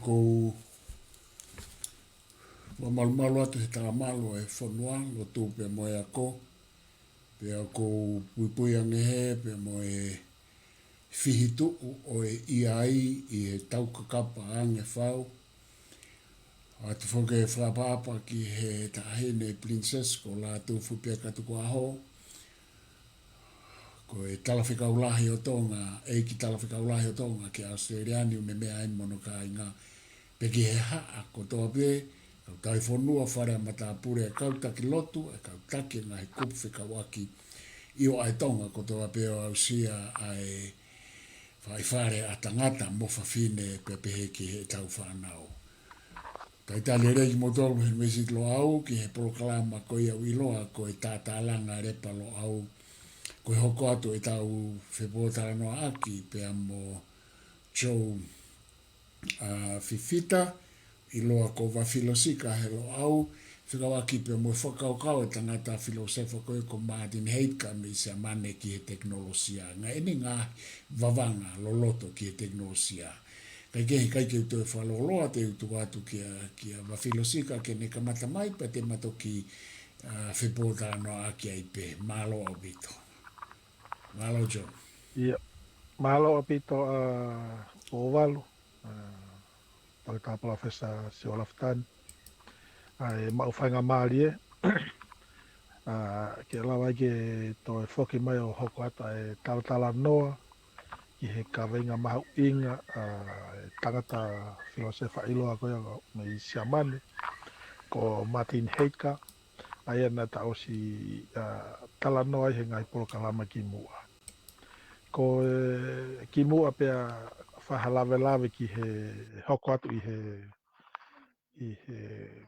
ko malo atu he tala malo e whanua lo tū pe mo e ako pe ko pui angehe pe mo e whihitu o e iai i he tau kakapa ange whau atu whoke e whapapa ki he tahine princess ko la tū whupia katuko aho ko e talawhikaulahi o Tonga e ki talawhikaulahi o Tonga ki Australiani me mea en mono ka inga pe ki he haa ko toa pe kau tai whanua whare mata pure e kautaki lotu e kautaki ngā he kupu whikawaki i o ai Tonga ko toa pe o ausia ai whare a tangata mo whawhine pe pehe ki he tau whanau. Kai tali rei motoro he mesit lo au ki he Polokalama ko ia wiloa ko e Tatalanga Lepa lo au ko e hoko atu e tau whepotara no aki pe amo Joe Fifita i loa ko wa filosika he lo au whikawaki pe mo whakaukau e tangata filosofa ko e ko Martin Heidegger me se mane ki he Tekinolosia nga eni ngā vavanga lo loto ki he Tekinolosia kai ke uto e whaloloa te uto atu kia wa filosika ke ne kamata mai pa te matoki whipota no aki ai pe MALO au bito MALO John Ia, MALO apito ovalu, pagkapala fesa si olaftan, ai mauwhainga maalie, ke lawa ke to e whoki mai o hoko ata e talatala noa, ki he kawenga mahu inga, tangata filosofa iloa koia me i siamane, ko Martin Heidegger, ai ana ta osi tala noa i he ngai Polokalama ki mua. Ko ki mua pea whahalawelawe ki he hoko atu i he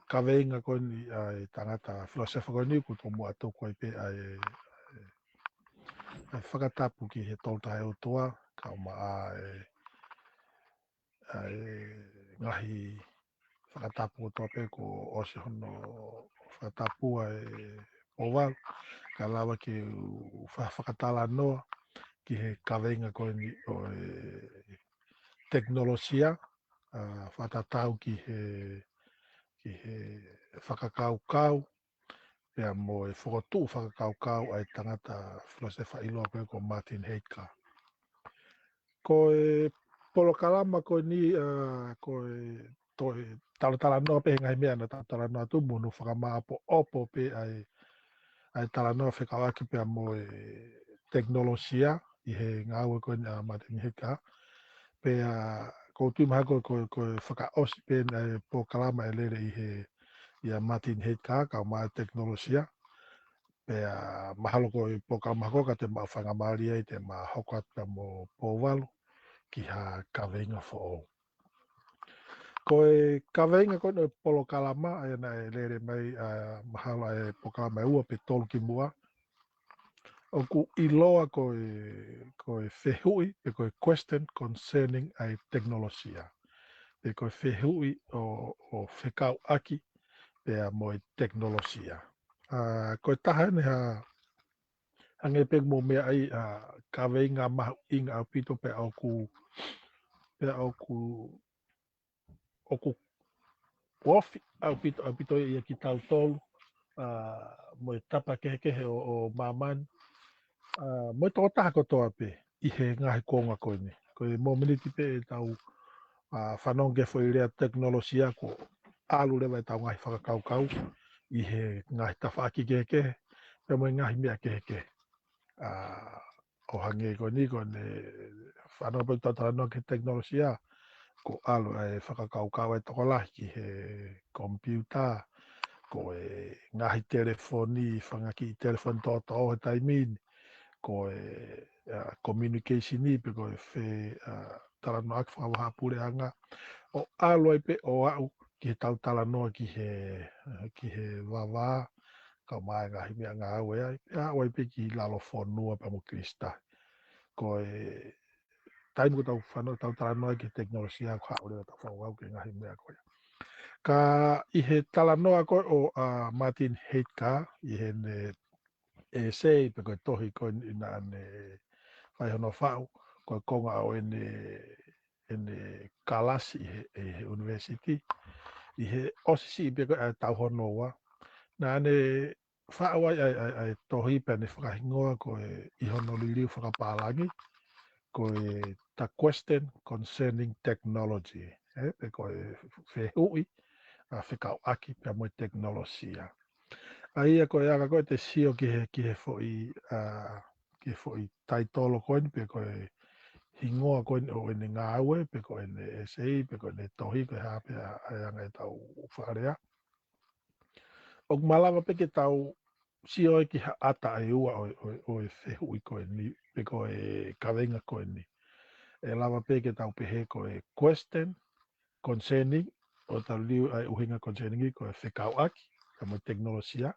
kawenga koni ai tangata filosofa koni ku tō mua tō koe pe ai whakatapu ki he tōtahe o toa ka ma ai ngahi whakatapu o toa pe ko osi hono whakatapu ai owal ka lawa ki whakatala noa ki he kawenga koni o Tekinolosia whatatau ki he whakakaukau pea mo e whakotu whakakaukau ai tangata filosofa iloa koe ko Martin Heidegger. Ko e Polokalama ko ni ko e toi talatala noa pe ngai mea na talatala noa tu munu whakamaapo opo pe ai tala noa whekawaki pea mo e Tekinolosia i he ngāua koe ni Martin Heidegger pea ko tu maha ko whakaosi pe Polokalama e lere i he ia Martin Heidegger ka mai Tekinolosia pea mahalo ko i Polokalama ko ka te mawhanga maria i te mahoko atu mo Pōwalu ki ha kawenga fo'o. Ko e kawenga ko no Polokalama ai na e lere mai mahalo e Polokalama e ua pe tolu ki mua o ku iloa ko e whehui pe ko e question concerning ai Tekinolosia pe ko e whehui o whekau aki pea mo e Tekinolosia. Ko e taha ne hange pe mo mea ai kawenga mahu inga au pito pe au ku wofi au pito ia ki tau tolu mo e tapa kehe o mamani mo e tō taha ko toa pe i he ngahi konga koe ni ko e mo miniti pe e tau whanonge fo i rea Tekinolosia ko alu lewa e tau ngahi whakakaukau i he ngahi tawhaaki kehe pe mo e ngahi mea kehe o hange ko ni ko ne whanonge pe tau no ke Tekinolosia ko alu e whakakaukau e tokolahi ki he kompiuta ko e ngahi telefoni whangaki i telefoni tō o he taimini ko e communication ni pe ko e whe tala no aki whakawaha pure anga o alu ai pe o au ki he tau tala noa ki he wawa ka mai ngahi mea ngā au e ai pe au ai pe ki lalo whanua pa mo Krista ko e taimu ko tau whanau tau tala noa ki Tekinolosia ko haure tau whawau ki ngahi mea koe ka i he tala noa koe o Martin Heidegger i he ne e sei pe koe tohi koe ina ne whai hono whau koe konga o ene e kalasi he university I he osisi be ko tau hono wa na ne whaawai ai tohi pe ne whakahingoa ko I honolulu whakapalangi ko the question concerning technology pe ko whehui a whikau aki pe mo Tekinolosia ai ko anga ko te sio ki he foi taitolo ko pe ko hingoa ko o ne ngawe pe ko ne sei pe ko ne tohi ko ha pe anga tau wharea o malama pe ke tau sio ki ata e ua o whehui ko ni pe ko kawenga ko ni lava pe ke tau pehe ko question concerning o tau liu ai uhinga concerning ko whekau aki ka mo Tekinolosia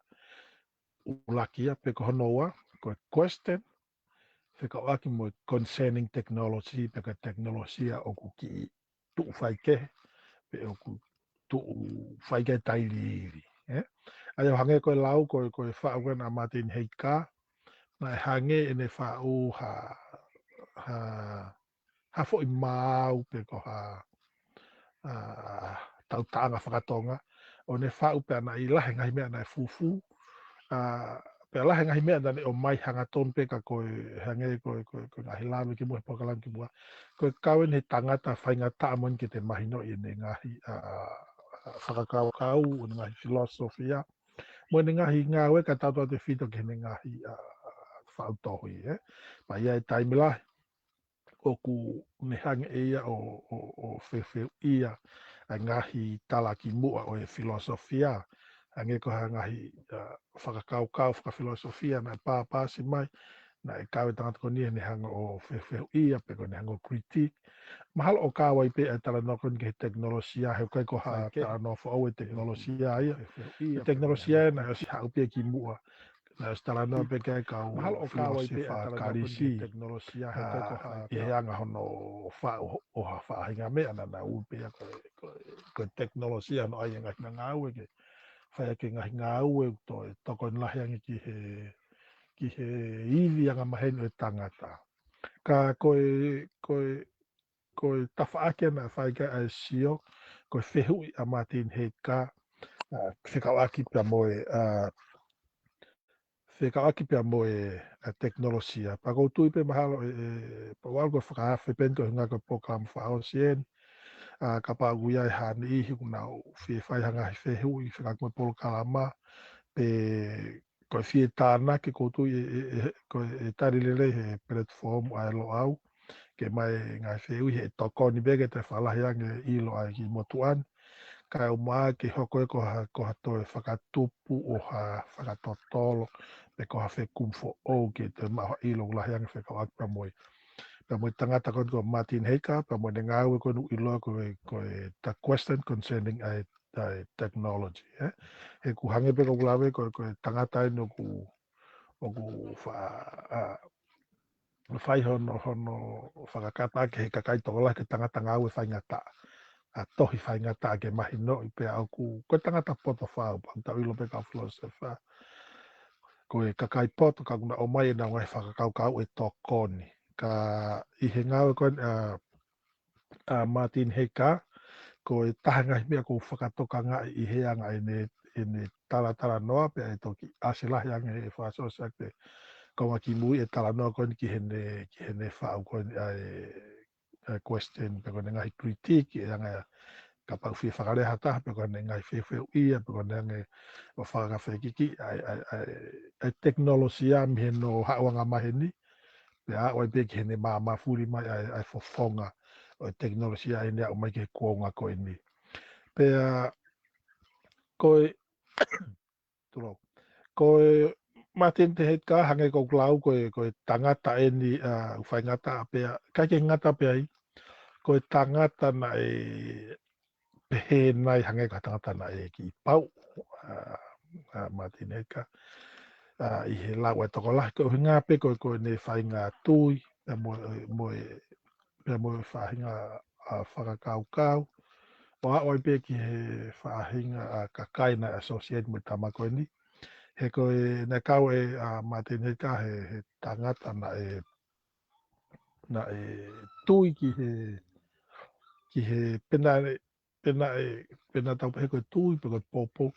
ulakia pe ko honoa ko question whekau aki mo concerning technology pe ka Tekinolosia o ku ki tu whaike pe o ku tu whaike tairi ai hange ko lau ko whau na Martin Heidegger na hange ene whau ha fo I mau pe ko tautanga whakatonga o ne whau pe ana I lahe ngai mea na fufu pe lahe ngai mea na o mai hanga ton pe ka ko hange ko ngahi lawe ki mua Polokalama ki mua ko kawen he tangata whainga taamon ki te mahino I ne ngahi whakakau kau o ne ngahi filosofia mo ne ngahi ngawe ka tautua te whito ki ne ngahi whau tohi pa ia taimila o ku nehange ia o whewheu ia a ngahi tala ki mua o filosofia ange ko ha ngahi whakakau whakafilosofia na pāpāsi mai na kawe tangata ko nia nehanga o whewheu ia pe ko nehanga o critique mahalo o kawa I pe e tala noko ni ke Tekinolosia he kai ko ha tala nofo au Tekinolosia ia Tekinolosia na si hau pe ki mua na stala no pe kai ka o filosofa karisi Tekinolosia he kai ko ha I he anga hono fa o ha fa hinga me ana na u pe ko Tekinolosia no ai nga ngau ke fa ke nga ngau to ko na he ki he iwi anga maheno e tangata ka ko tawhaake na whaika ai sio ko whehui a Martin Heidegger whekawaki pia moe Tekinolosia pa ko tui pe mahalo pa walgo whakawhi pento hinga ko Polokalama whaosien ka pa guia I hane ihi kuna whewhai hanga whehui whakakoe Polokalama pe ko fie tāna ke ko tui ko tarilele he platform ai lo au ke mai ngai whehui he toko ni bege te whalahi ange ilo ai ki motuan ka o maa ke hoko ko ha toe whakatupu o ha whakatotolo pe ko ha whekumfo o ke te maha ilo lahi ange whekawak pa moe tangata ko Martin Heidegger pa moe ngau ko nu ilo ko the question concerning ai technology he ku hange pe ko lawe ko tangata ino ku whai hono whakakata ke he kakai tola ke tangata ngau whai ngata a tohi whai ngata ke mahi no I pe au ko tangata poto whao pa tau ilo pe ka filosofa ko kakai poto ka kuna o mai na ngai whakakau kau tokoni ka I he ngau ko Martin Heidegger ko tahanga mea ko whakatoka ngai I he anga ene tala noa pe toki asilahi anga he whasosa te ko ki mui tala noa ko ki hene whao ko question pe ko ngai critique anga ka pau fi whakareha taha pe ko ngai whewheu ia pe ko ngai o whakawhekiki ai Tekinolosia mihe no hawanga maheni pe a oi pe ki hene mafuri mai ai fofonga o Tekinolosia ene au mai ke kuonga ko ini pe koe koe Martin Heidegger hange ko klau koe tangata eni whai ngata pe kake ngata pe ai koe tangata na pehe nai hange ka tangata na ki pau Martin Heidegger I he lau e toko lahi ko ngā pe koe ne whai ngā tui pe moe whahinga whakakau o a oi pe ki he whahinga kakaina associate mo tamako ni he koe na kau Martin Heidegger he tangata na tui ki he ki he pena tau he koe tui pe koe popo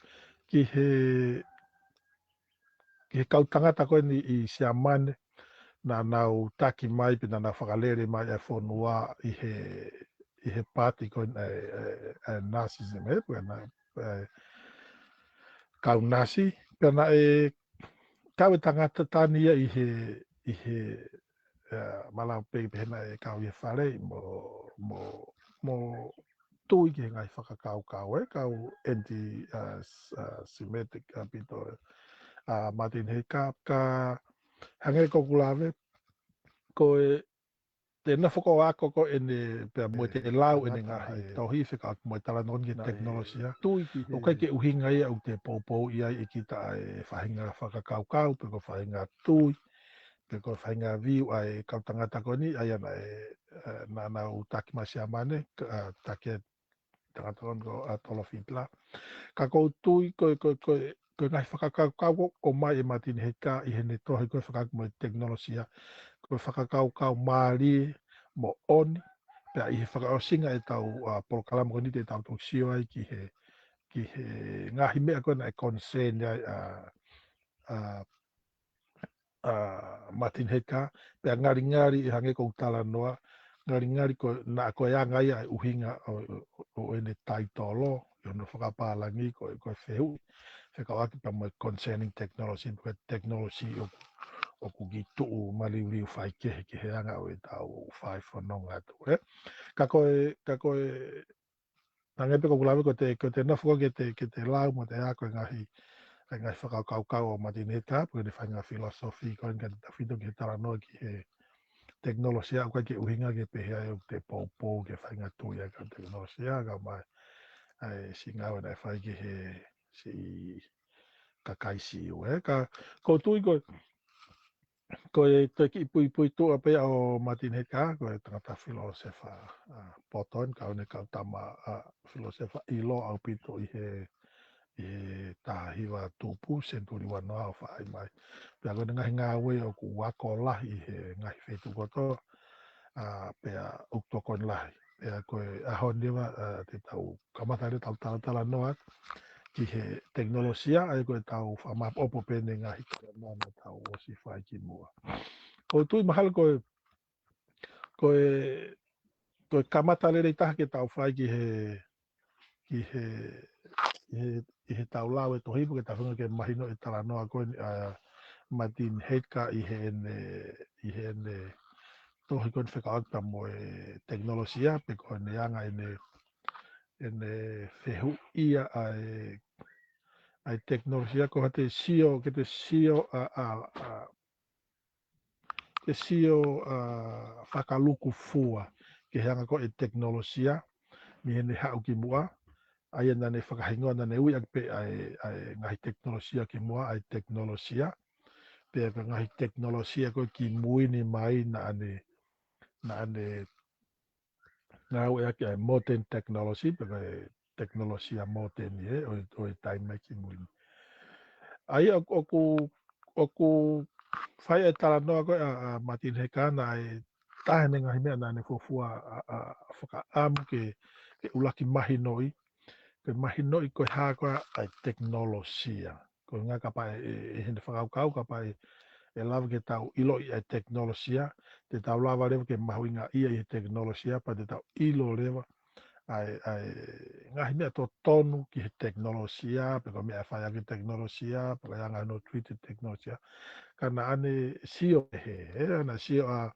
ki he kautangata koe ni I siamane na nau taki mai pe na whakalere mai e whonua I he pāti koe nazism pe na kau nasi pe na kau tangata tania I he malau pe pena kau I whare mo tui ki ngai whakakau kau anti Semitic pito Martin Heka ka hange ko kulave ko te na whako ako ko ene pe mo te lau ene ngahi tauhi whika mo tala non ki teknolosia o kai ke uhinga ia o te popo ia I kita whahinga whakakau pe ko whahinga tui pe ko whahinga viu ai kau tangata ko ni ai ana na nau taki masia mane taki tangata ko tolo fitla ka ko tui ko ngai whakakau o mai Martin Heka I hene tohi ko whakakau mo teknolosia ko whakakau maari mo oni pe I he whakaosinga tau Polokalama Mitiafaifio tau tau sio ai ki he ngahi mea koe na concern ai Martin Heka pe ngari I hange ko tala noa ngari ko na ko ia ngai ai uhinga o ene taitolo yo no whakapalangi ko whehu whakawaki pa mo concerning technology o ku gitu maliuri fai ke he anga o tau fai whanonga tu ka koe nangepe ko kulave ko te nafo ke te lau mo te ako ngahi whakakau o Martin Heka po te whainga filosofi ko inga te tawhito ki he taranoa ki he teknolosia o ke uhinga ke pehea o te popo ke whainga tui ka teknolosia ka mai ai singawe na whai ki he si kakaisi o ka ko tui ko te ki pui tua pe o Martin Heka ko tangata filosofa poton ka one ka tama filosofa ilo au pito I he tahiwa tupu senturi wanoa o whaai mai pe ko ngahi ngawe o ku wako lahi he ngahi fetu koto pe uktokon lahi pe ko ahondewa te tau kamatare tau tala noa ki he teknolosia ai ko tau whamap opo pene ngahi mana tau osi whai ki mua ko tui mahal ko kamata lere taha ke tau whai ki he tau lau e tohipu ke tawhunga ke mahino e tala noa koe Martin Heka I he ene tohi koe whekaakta mo teknolosia pe koe ne anga ene whehu ia ai teknolosia ko te sio ke sio whakaluku fua ke hanga ko teknolosia mi hene hau ki mua ai ana ne whakahingoa na ne ui pe ai ngahi teknolosia ki mua ai teknolosia pe ngahi teknolosia ko ki muini mai na ane ngau e ai modern technology pe teknolosia modern ye o time mai ki muini ai oku whai e tala noa koe Martin Heka na tahene ngahi mea na ne fofua whakaamu ke ulaki mahi noi ke mahi noi koe haa koe ai teknolosia koe ngā kapa hene whakaukau kapa e lawa ke tau ilo I ai teknolosia te tau lawa rewa ke mahuinga ia I teknolosia pa te tau ilo rewa ai ngahi mea to tonu ki he teknolosia pe ko mea whai ake teknolosia pe ko yanga no tweet teknolosia kana ane sio ana sio a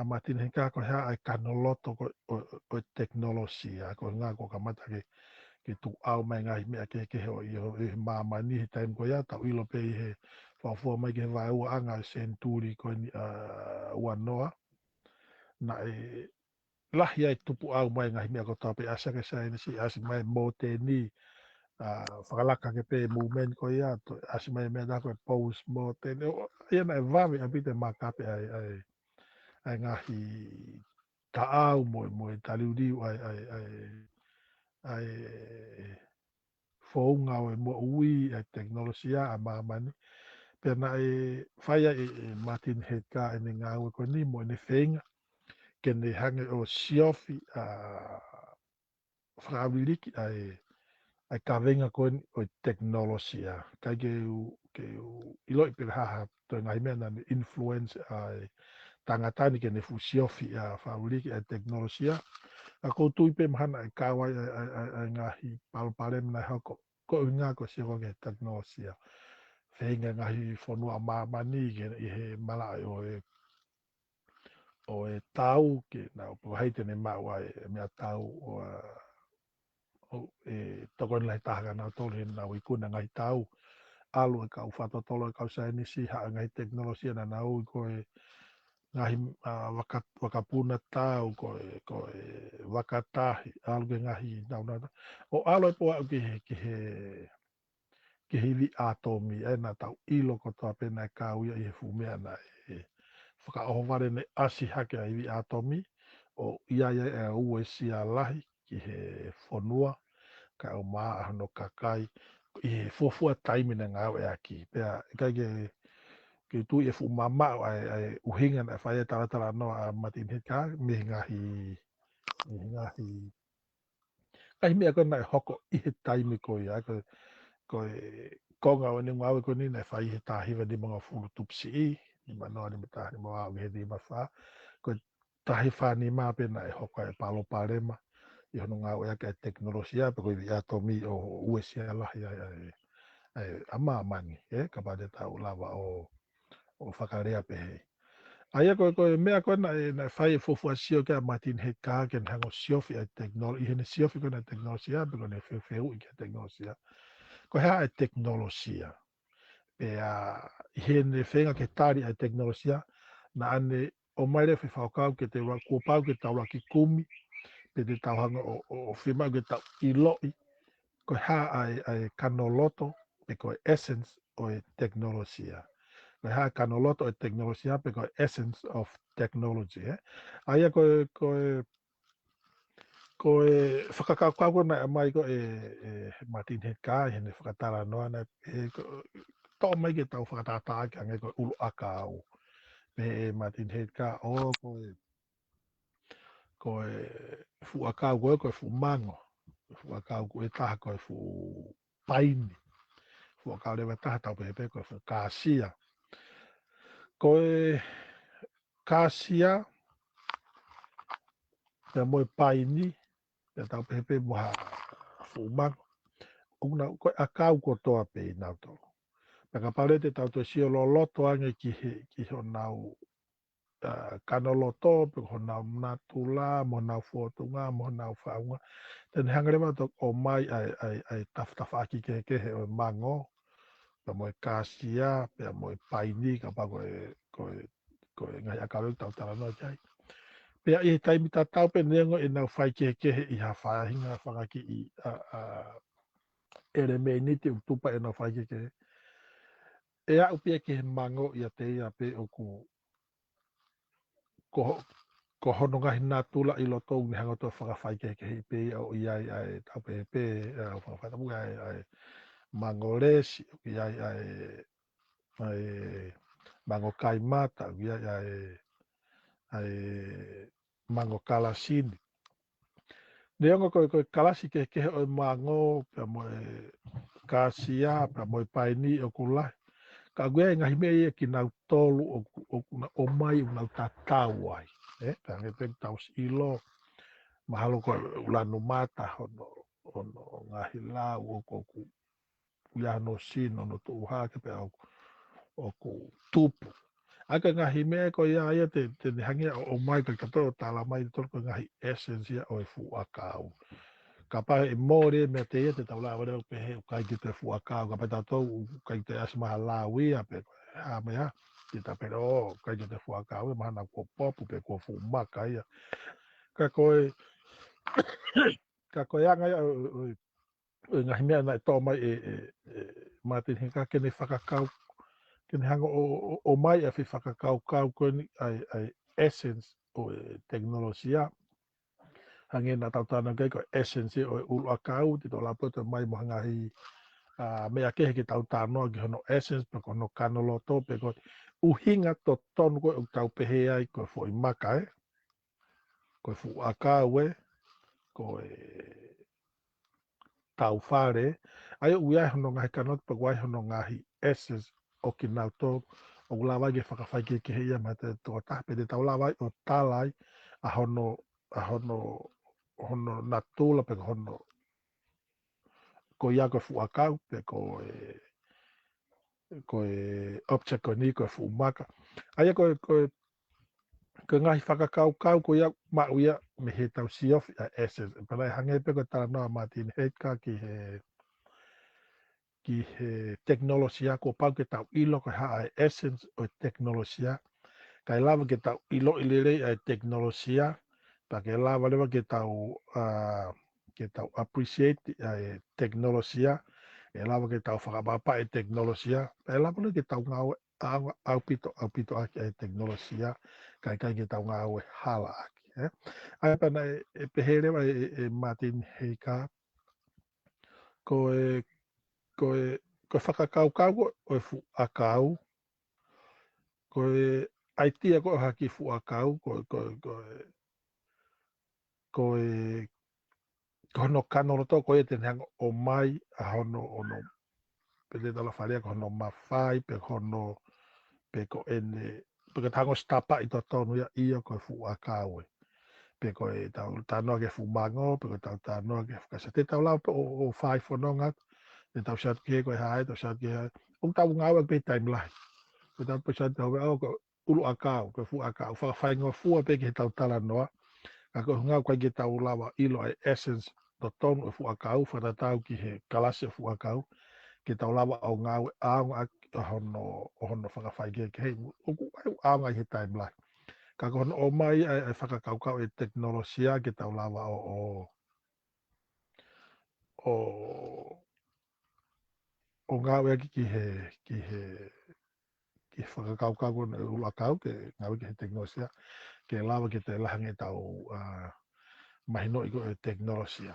Martin Heka ko hea ai kanoloto ko teknolosia ko ngā ko kamata ke tu au mai ngahi mea ke heo I mamani he time ko ia tau ilo pe I he whawhua mai ke vai ua anga senturi ko ni wanoa na lahi ai tupu au mai ngahi mea ko tau pe asa ke sa si asi mai mo te ni whakalaka ke pe movement ko ia asi mai mea na ko post mo te ni ia na vave a pite makape ai ngahi ta au mo taliuriu ai founga o mo ui ai teknolosia a mamani pena whaia Martin Heka e ngā ue ko ni mo ne whenga ke ne hange o siofi whakawiriki ai ka venga koe o teknolosia. Kai ke ilo i piraha to ngai mea na influence ai tangatani ke ne fusiofi a whawiriki ai teknolosia. A koutou i pe mahana ai kawai ai ngahi palpalem na hako. Ko ngā ko siko ke teknolosia. Whenga ngahi whanua mamani ke i he mala o e tau ke na o heite ne maua e mea tau o e tokon lai tahaka na tole na o ikuna ngai tau alu e kau whatotolo e kau sainisi haa ngai teknolosia na nau i koe ngahi wakapuna tau koe wakatahi alu ke ngahi nau nau o alu e poa ke hivi atomi e na tau ilo kotoa pena e kau ia i he fumea na whakaohoware ne asi hake a hivi atomi o ia e ue sia lahi ki he whanua ka o maa no kakai i he fuafua taimina ngau e aki pea kai ke tu e fu mama ai uhinga na whaia taratara no a matin heka me ngahi kai mea kona e hoko i he taimi ko ia ko konga o ni ngau ko ni na whai he tahiwa ni mga fulu tupsi i ni manoa ni mataha ni mga au he di mawha ko tahi whani maa pena e hoko e palo parema i hono ngau ea ka teknolosia pe ko i atomi o uesia lahi ai ama mani ka pade tau lava o whakarea pehe. Aia koe mea koe na whai e fofua sio kia Martin Heka ke hango siofi ai teknolosia, i hene siofi koe na teknolosia, pe koe ne whewheu i kia teknolosia. Ko hea e teknolosia. Pea i hene whenga ke tari ai teknolosia, na ane o maire whi whaokau ke te kuopau ke tau laki kumi, pe te tauhanga o whimau ke tau iloi, ko hea ai kanoloto, pe koe essence o e teknolosia. Ko hea kanoloto e teknolosia pe ko essence of technology aia ko whakakaukau na mai ko Martin Heka hene whakatara noa na tō mai ke tau whakatata ki ange ko ulu aka au pe Martin Heka ko fu akau ko fu mango fu akau ko taha ko fu paini fu akau lewa taha tau pepe ko fu kasia ko kasia te moe paini te tau pepe moha fumango una ko akau ko toa pe nau to peka pare te tau to sio lo loto ange ki ho nau kanoloto pe ho nau natula mo nau fotunga mo nau faunga ten hangrema to o mai ai taf aki ke he o mango pe moe kasia pe moe paini ka pa ko ngai akau tau tala no jai pea i taimi tatau pe nengo e nau whai kehe i ha whahinga whangaki i ere me niti utupa e nau whai kehe. E a upia ke he mango i a te ia pe o ko hono ngahi nā tula i loto ni hanga to whakawhai kehe i pe o i ai tau pe pe whakawhai tamu ai mango resi i ai mango kaimata i ai mango kalasini. Neongo koe kalasi ke o mango pe mo kasia pe mo paini o kula ka gue ngahi me e ki nau tolu o mai nau tatau ai ka nge pe tau ilo mahalo ko ulanu mata ono ngahi lau o ko ya no sino no tu ha ke pe o ku tupu aka ngahi me ko ia te hangi o mai ka to tala mai to ko ngahi esensia o fu akau kapa e more me te tau la ora pe he kai ki te fu akau ka pata to kai te asma la wi pe a me ha ti ta pero kai ki te fu akau ma na ko popu pe ko fu maka ia ka ko ia ngai ngahi me na to mai Martin Heka ke ne whakakau ke ne hanga o mai e whi whakakau ko ni ai essence o teknolosia hange na tau tāna kai ko essence o ulu akau ti tō lapo te mai mo hangahi mea kehe ki tau tānoa ki hono essence pe kono kanoloto pe ko uhinga to tonu ko u tau pehe ai ko fo i maka ko fu akau ko tau whare, ai uia hono ngahi kanot pa guai hono ngahi essence o ki nau tō o lawai ke whakawhai ke heia ma te tō tahpe te tau lawai o tālai a hono na tūla pe hono ko ia ko fuakau pe ko object ko ni ko fu maka ai ko ngai whakakau ko ia ma uia me he tau si of essence para hange pe ko tala no Martin Heidegger ki he teknolosia ko pau ke tau ilo ko ha essence o teknolosia kai lava ke tau ilo ilere ai teknolosia pa ke lava leva ke tau appreciate ai teknolosia e lava ke tau whakapapa e teknolosia e lava le ke tau ngau au pito aki e teknolosia kai ke tau ngau e hala aki ai pana e pehere Martin Heidegger ko whakakau o e fu akau ko aitia ko haki fu akau ko no kanono to ko e te hang o mai a hono pele tala wharea ko hono mawhai pe hono pe ko ene pe ko tango stapa i to tonu ia ko fu akau pe ko e tau tanoa ke fu mango pe ko tau tanoa ke kasa te tau lau o whai whanonga te tau sat ke ko e hae tau sat ke hae o tau ngawa pe time lai ko tau pe sat tau ko ulu akau ko fu akau whakawhai ngā fua pe ke tau tala noa ka ko ngau kai ke tau lawa ilo ai essence to tonu fu akau whanatau ki he kalase fu akau ke tau lawa au ngau aonga hono whakawhai ke hei o ku aonga i he time lai ka ko o mai ai whakakaukau e teknolosia ke tau lawa o ngau e ki whakakaukau ne ulakau ke ngau ki he teknolosia ke lawa ke te lahange tau mahino i ko e teknolosia.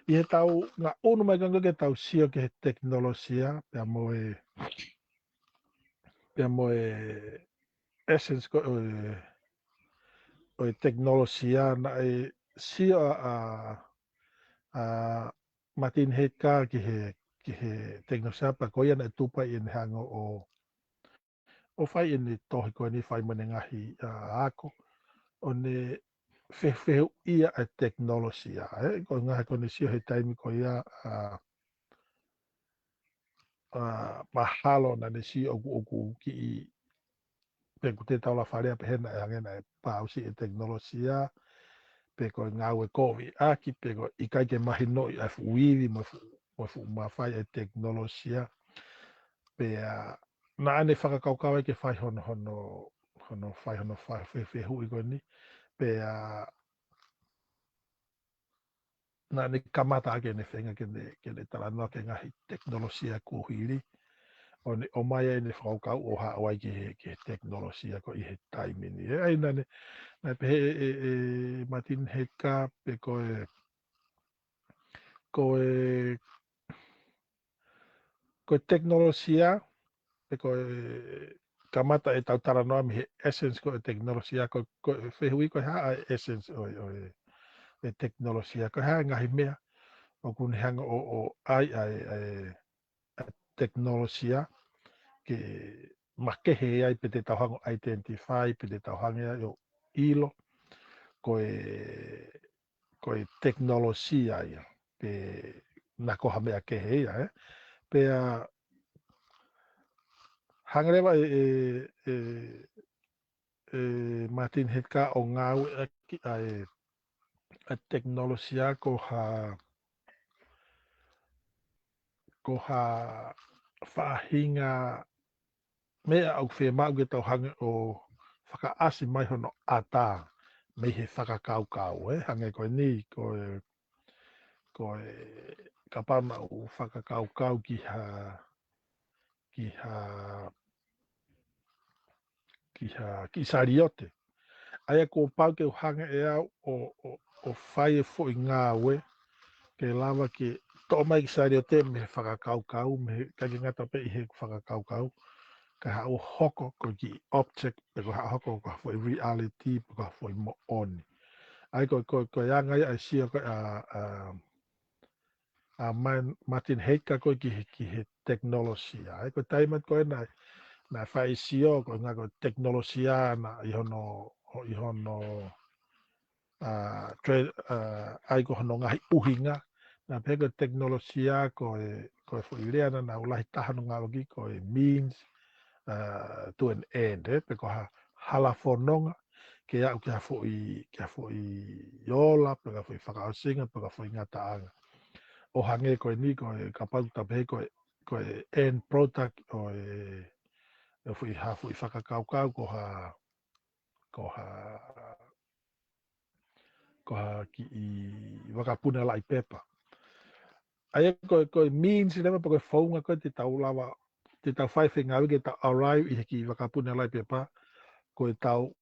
I he tau ngā unu mai kanga ke tau sio ke he teknolosia pia moe essence ko o e teknolosia na e sio a Martin Heidegger ki he teknolosia pa ko ia na tupa i hango o fai ini tohi ko ni fai mane ngahi ako o ne whewhew ia a teknolosia ko ngahi ko ni sio he taimi ko ia mahalo na ni sio oku ki i pe ku te taula wharea pe hena e hangena e pausi e teknolosia pe ko ngau e kovi aki pe ko i kai ke mahi noi a fuiwi mo fu mawhai e teknolosia pe na ane whakakaukau ke whai hono whewhehu i koni pe na ane kamata ake ne whenga ke ne talanoa ke ngahi teknolosia kuhiri o mai e ne whakaukau o haawai ke teknolosia ko i he taimini ai nane na pe Martin Heidegger pe ko teknolosia pe ko kamata e tau taranoa mi he essence ko e teknolosia ko whehui ko haa essence o e teknolosia ko haa ngahi mea o kuni hanga o ai teknolosia ke makehe ai pe te tauhango identify pe te tauhangia o ilo ko e teknolosia ia pe na koha mea kehe ia pe hangarewa Martin Heidegger o ngau a teknolosia ko ha whahinga mea au whemau ke tau hange o whakaasi mai hono ata me he whakakaukau hange koe ni koe kapana o whakakaukau ki sariote aia ko pau ke hange e au o whai e fo i ngā we ke lava ke to mai ki sariote me he whakakaukau me kaki ngata pe i he whakakaukau ka hao hoko ko ki object pe ko hao hoko ko foi reality pe ko foi mo oni ai ko yanga ai sia ko Martin Heidegger ko ki he teknolosia. Ko taimat ko na faisio ko nga ko teknolosia na ihono ai ko hono ngahi uhinga na pego teknolosia ko fo ileana na ulahi tahano ngawagi ko means to an end pe ko halafononga ke ya fo i yola pe ka fo i whakaasinga pe ka fo i ngataanga o hange ko ni ko kapau tape ko end product o fo i whakakaukau ko ha ki i wakapuna lai pepa ai ko means never ko faunga ko te tau lava te tau whai whenga ke tau arrive i ki wakapuna lai pepa ko tau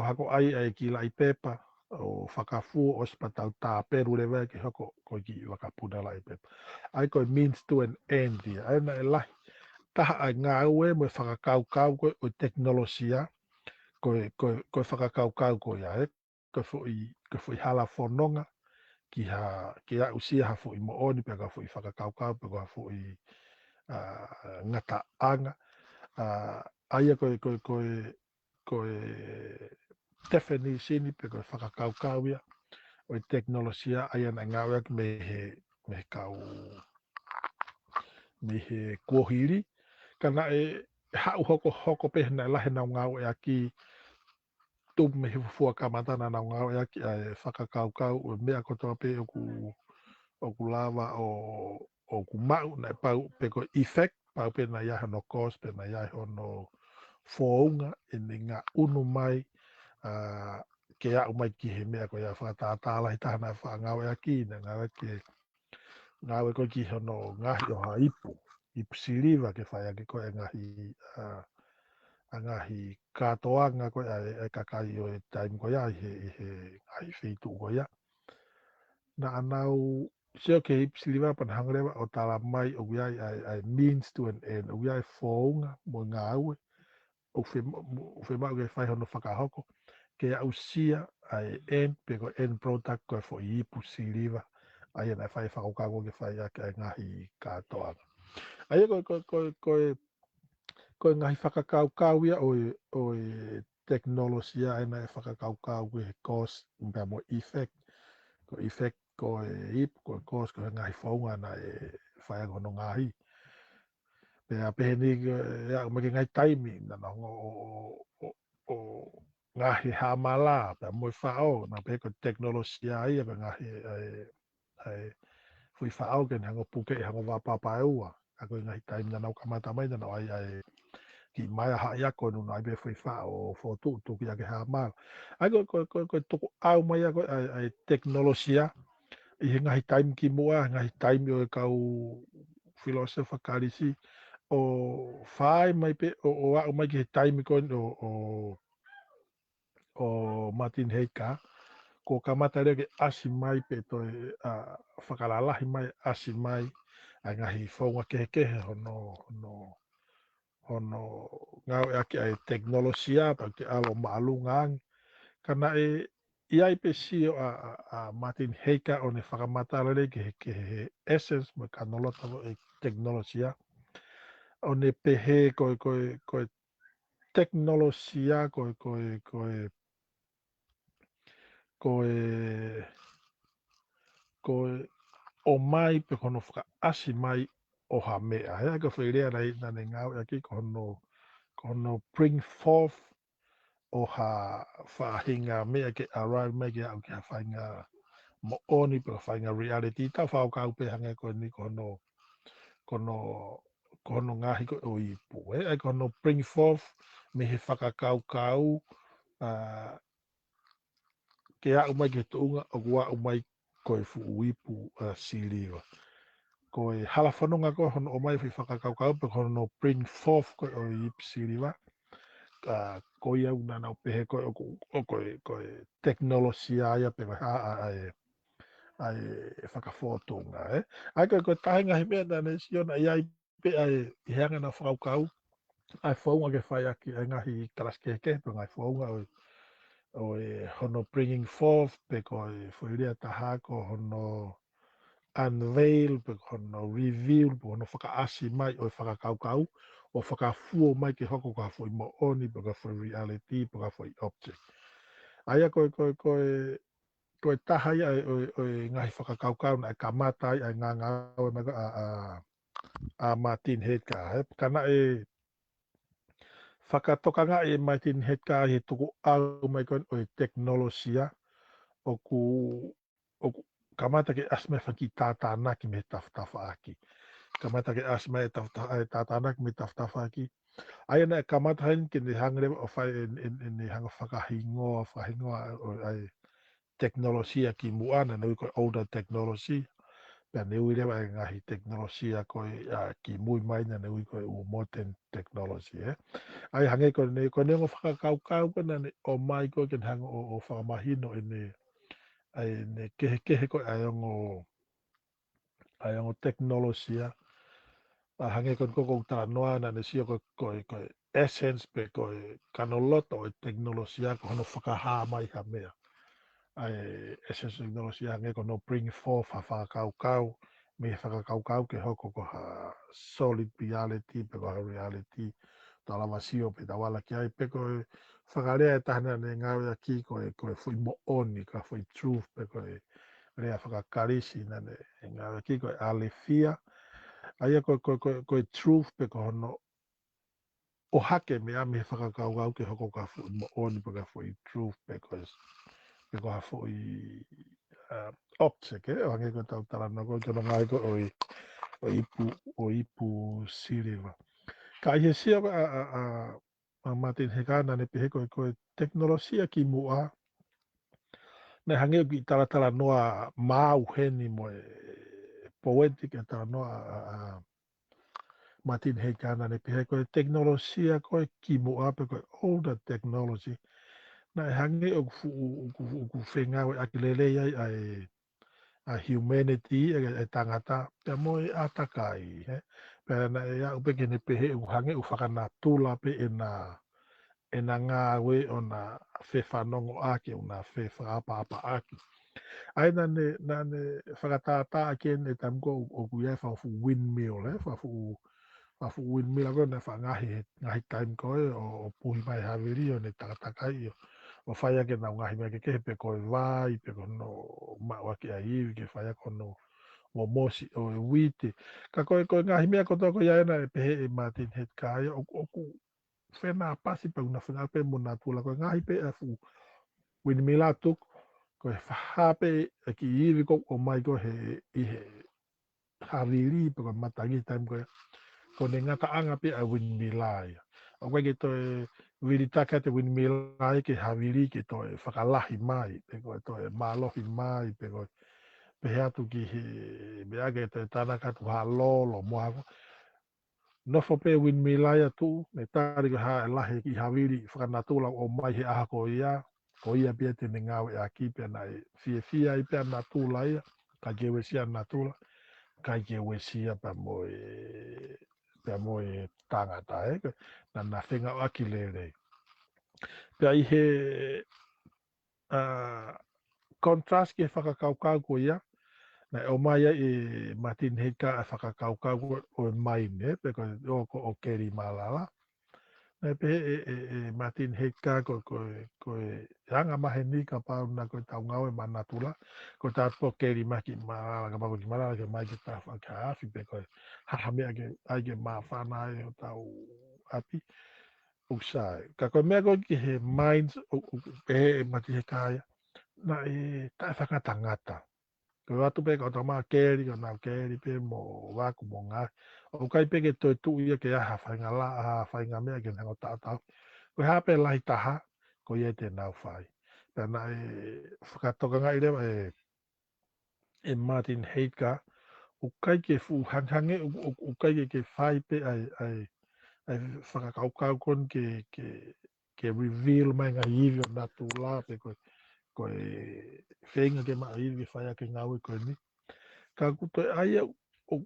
hako ai ki lai pepa o whakafu o spatau tā peru lewa ki hoko ko ki wakapuna lai pepa ai ko means to an end dia ai na lai taha ai ngā ue mo whakakaukau ko o teknolosia ko whakakaukau ko ia ko fo i hala whanonga ki a usia ha fo i mooni pe ka fo i whakakaukau pe ka fo i ngata anga aia koe definition pe ko whakakaukau ia o i teknolosia aia na ngāwea ki me he kuohiri kana hau hoko pe na lahe na ngau e aki tu me he fua kamatana na ngau e aki whakakaukau o mea kotoa pe o ku lava o ku mau na pau pe ko effect pau pe na ia no cause pe na ia no founga e ngā unu mai ke a umai ki he mea ko ia whakatātala hi tahana whangau e aki na ngau e ko ki hono ngahi o ha ipu siliva ke whai ake ko e ngahi katoanga ko e kakai o e taim ko ia i he ngahi whitu ko ia na anau sio ke ipsiliva pan hangrewa o tala mai o wiai ai means to an end o wiai founga mo ngā aue o whemau ke whai hono whakahoko ke au sia ai end pe ko end product ko e fo i ipu siliva ai ana whai whakaukako ke whai ake ngahi katoanga ai ko ngahi whakakaukau ia o teknolosia ai na whakakaukau ke cause mba mo effect ko ip ko cause ko ngahi faunga na whai no ngahi pe a pe ni ya me ngai taimi na o ngahi hamala pe mo whao na pe ko teknolosia ai pe ngahi ai fui whao ke hango puke hango wapapa ua ako ngai taimi na nau kamata mai na ai ki mai ha ia ko no ai be fui whao fo tu ki ake hamala ai ko tuku au mai ai teknolosia i ngahi taimi ki mua ngahi taimi o kau filosofa kalisi o whai mai pe o au mai ki taimi ko o Martin Heidegger ko kamata rege asi mai pe to whakalalahi mai asi mai ai ngahi whaunga kehe hono ngau e ake ai teknolosia pa ke alo maalungang kana iai pe si a Martin Heidegger o ne whakamata rege ke essence mo kanolota e teknolosia o ne pehe ko teknolosia ko o mai pe kono whaka asi mai o ha mea. Hea ka whairea rei na ne ngau e ki kono bring forth o ha whahinga mea ke arrive mai ke au ki ha whainga mo oni pe whainga reality. Ta whao kau pe hange ko ni kono ngahi ko o ipu. Hea kono bring forth me he whakakau ke a umai ke tuunga o kua umai koe fu uipu siliwa. Koe hala whanonga ko hono o mai whakakaukau pe hono bring forth koe o ipu siliwa. Koe au nana o pehe koe o koe teknolosia aia pe koe ai whakawhotonga. Ai koe tahinga he mea nane siona iai pe ai heanga na whakaukau. Ai whaunga ke whai aki ai ngahi karaskeke pe ngai whaunga o hono bringing forth pe ko e whairea taha ko hono unveil pe kono reveal pe kono whakaasi mai o whakakaukau o whakafuo mai ke hoko ka fo i mo oni pe ka fo reality pe ka fo i object. Aia koe taha ia o ngahi whakakaukau na e kamata ai ngā ngau a Martin Heidegger. Kana e whakatokanga e Martin Heidegger he tuku au mai koe o Tekinolosia o ku kamata ke asme whaki tātānaki me tawhatafa aki. Kamata ke asme e tātānaki me tawhatafa aki. Aia na e kamata hain ke ne hangarewa o whai ne hanga whakahingoa o ai Tekinolosia ki muana na koe older technology. Pea ne ui rewa e ngahi Tekinolosia koe ki mui maina ne ui koe u modern technology. Ai hange koe ne ngo whakakaukau koe ne o mai koe ke hanga o whakamahino e ne ai ne kehe koe ai ongo Tekinolosia. A hange koe koko utara noa na ne sio koe essence pe koe kanoloto o Tekinolosia ko hono whakaha mai ka mea. Ai essence Tekinolosia hange koe no bring forth ha whakakaukau me whakakaukau ke hoko ko ha solid reality pe ko ha reality talawa sio pe tawala ki ai pe koe whakarea e tahana ne ngāwea ki koe fui mo oni ka fui truth pe koe rea whakakarisi na ne ngāwea ki koe alefia aia koe truth pe ko hono o hake mea me whakakaukau ke hoko ka fui mo oni pe ka fui truth pe ko ha fui object o hange koe tau tarana koe kono ngai koe o ipu siriwa. Ka ihe sia a Martin Heidegger ne pehe koe Tekinolosia ki mua ne hange ki taratara noa mau heni mo poetic e tara noa Martin Heidegger ne pehe koe Tekinolosia koe ki mua pe koe older technology na hange o ku whengawe akilelei ai a humanity e tangata pe mo e atakai pe na ya upeke ne pehe u hange u whakanatula pe e na ngā we o na whewhanongo ake o na whewhapapa ake. Ai na ne whakatātā ake ne tamko o kuia whawhu windmill whawhu windmill ako ne whangahi time koe o puhi mai haviri o ne takatakai o whai ake na ngahi mai ke pe koe vai pe kono mawake a iwi ke whai ako no o mosi o e wite. Ka koe ngahi mea koto ko iaena e pehe e Martin Heidegger o ku whena pasi pa una whenga pe mona tula koe ngahi pe e fu windmill atuk koe whahape e ki iwi ko o mai ko he hariri pe koe matangi time koe ko ne ngata anga pe a windmill ai. O koe ke toe wiri taka te windmill ai ke hariri ke toe whakalahi mai pe koe toe malohi mai pe koe pehe atu ki he mea ke te tanaka tu ha lolo moa ko nofo pe windmill ai atu me tari ko ha lahi ki haviri whakanatula o mai he aha ko ia pia te me ngawe a ki pia na e fia i pia natula ia ka kewe sia natula ka kewe sia pa moe tangata na whenga o aki lere pia i he contrast ke whakakaukau ko ia na o mai e Martin Heidegger a whakakaukau o mai ne pe ko o keri malala na pe e Martin Heidegger ko hanga mahe ni ka pau na ko tau ngau e manatula ko ta po keri maki malala ka pau ki malala ke mai ki ta whakaafi pe ko hahamea ke ai ke mawhana e o tau api uksai ka ko mea ko ki he minds pe e Martin Heidegger na e ta whakatangata. Ko atu pe ka tama keri ka na keri pe mo waku mo ngā. O kai pe ke toi tu ia ke aha whainga la aha whainga mea ke nango tātau. Ko hape lahi taha ko ia te nau whai. Pena whakatoka ngai rewa e Martin Heidegger o kai ke fu hanghange o kai ke whai pe ai whakakaukau kon ke reveal mai ngā iwi o natu la pe ko whenga ke maa iwi whai ake ngau e koe ni. Ka kuto aia o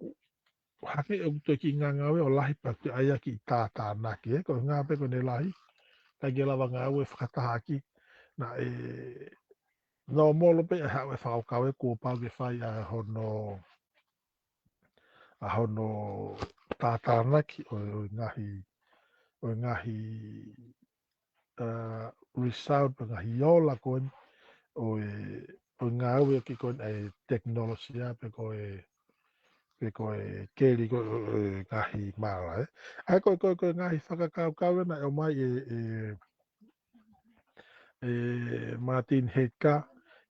hake o kuto ki ngā ngawe o lahi pa te aia ki tātā naki ko ngā pe ko ne lahi ka ke lawa ngā ue whakataha ki na no molo pe e hawe whakaukau e kua pau ke whai a hono a hono tātānaki o ngahi resound pe ngahi ola koen o ngā ue ki koen e teknolosia pe koe keri ko ngahi mara ai koe ngahi whakakaukau na o mai Martin Heidegger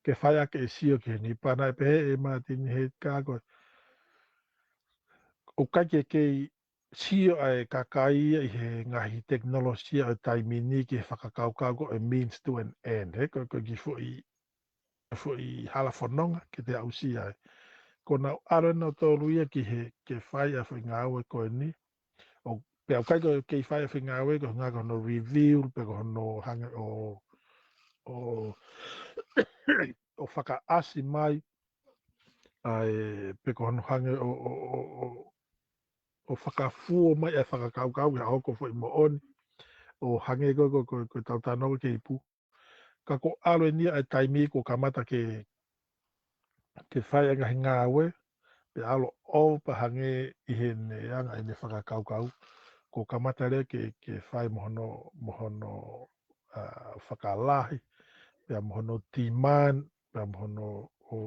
ke whai ake e sio ke ni pana e pehe Martin Heidegger koe o kake kei sio ai kakai i he ngahi teknolosia o taimini ki he whakakaukau ko a means to an end koe ki fwoi hala whanonga ki te ausia ko na aro na tōru ia ki he ke whai a whi ngā ue koe ni o pe au kai koe kei whai a whi ngā ue ko ngā kono review pe ko no hanga o o whakaasi mai ai pe ko no hanga o whakafuo mai e whakakaukau ki a hoko fwoi mo oni o hange ko tautanoa ke ipu ka ko alo e nia e taimi ko kamata ke whai anga ngā ue pe alo o pa hange i he ne anga i ne whakakaukau ko kamata rea ke whai mohono whakalahi pe mohono timan pe mohono o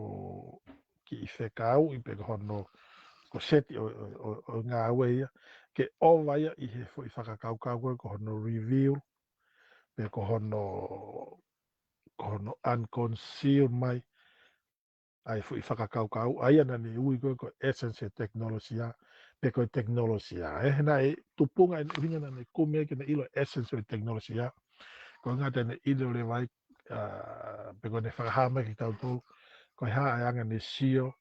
ki i whekau i pe hono ko seti o ngā ue ia ke o vaia i he whakakaukau ko hono review pe ko hono unconceal mai ai whakakaukau ai ana ni ui ko essence teknolosia pe ko teknolosia na tupunga i ringa na ne kume ke na ilo essence teknolosia ko ngata ne ilo le vai pe ko ne whakahama ki tau tō ko ha ai anga ne sio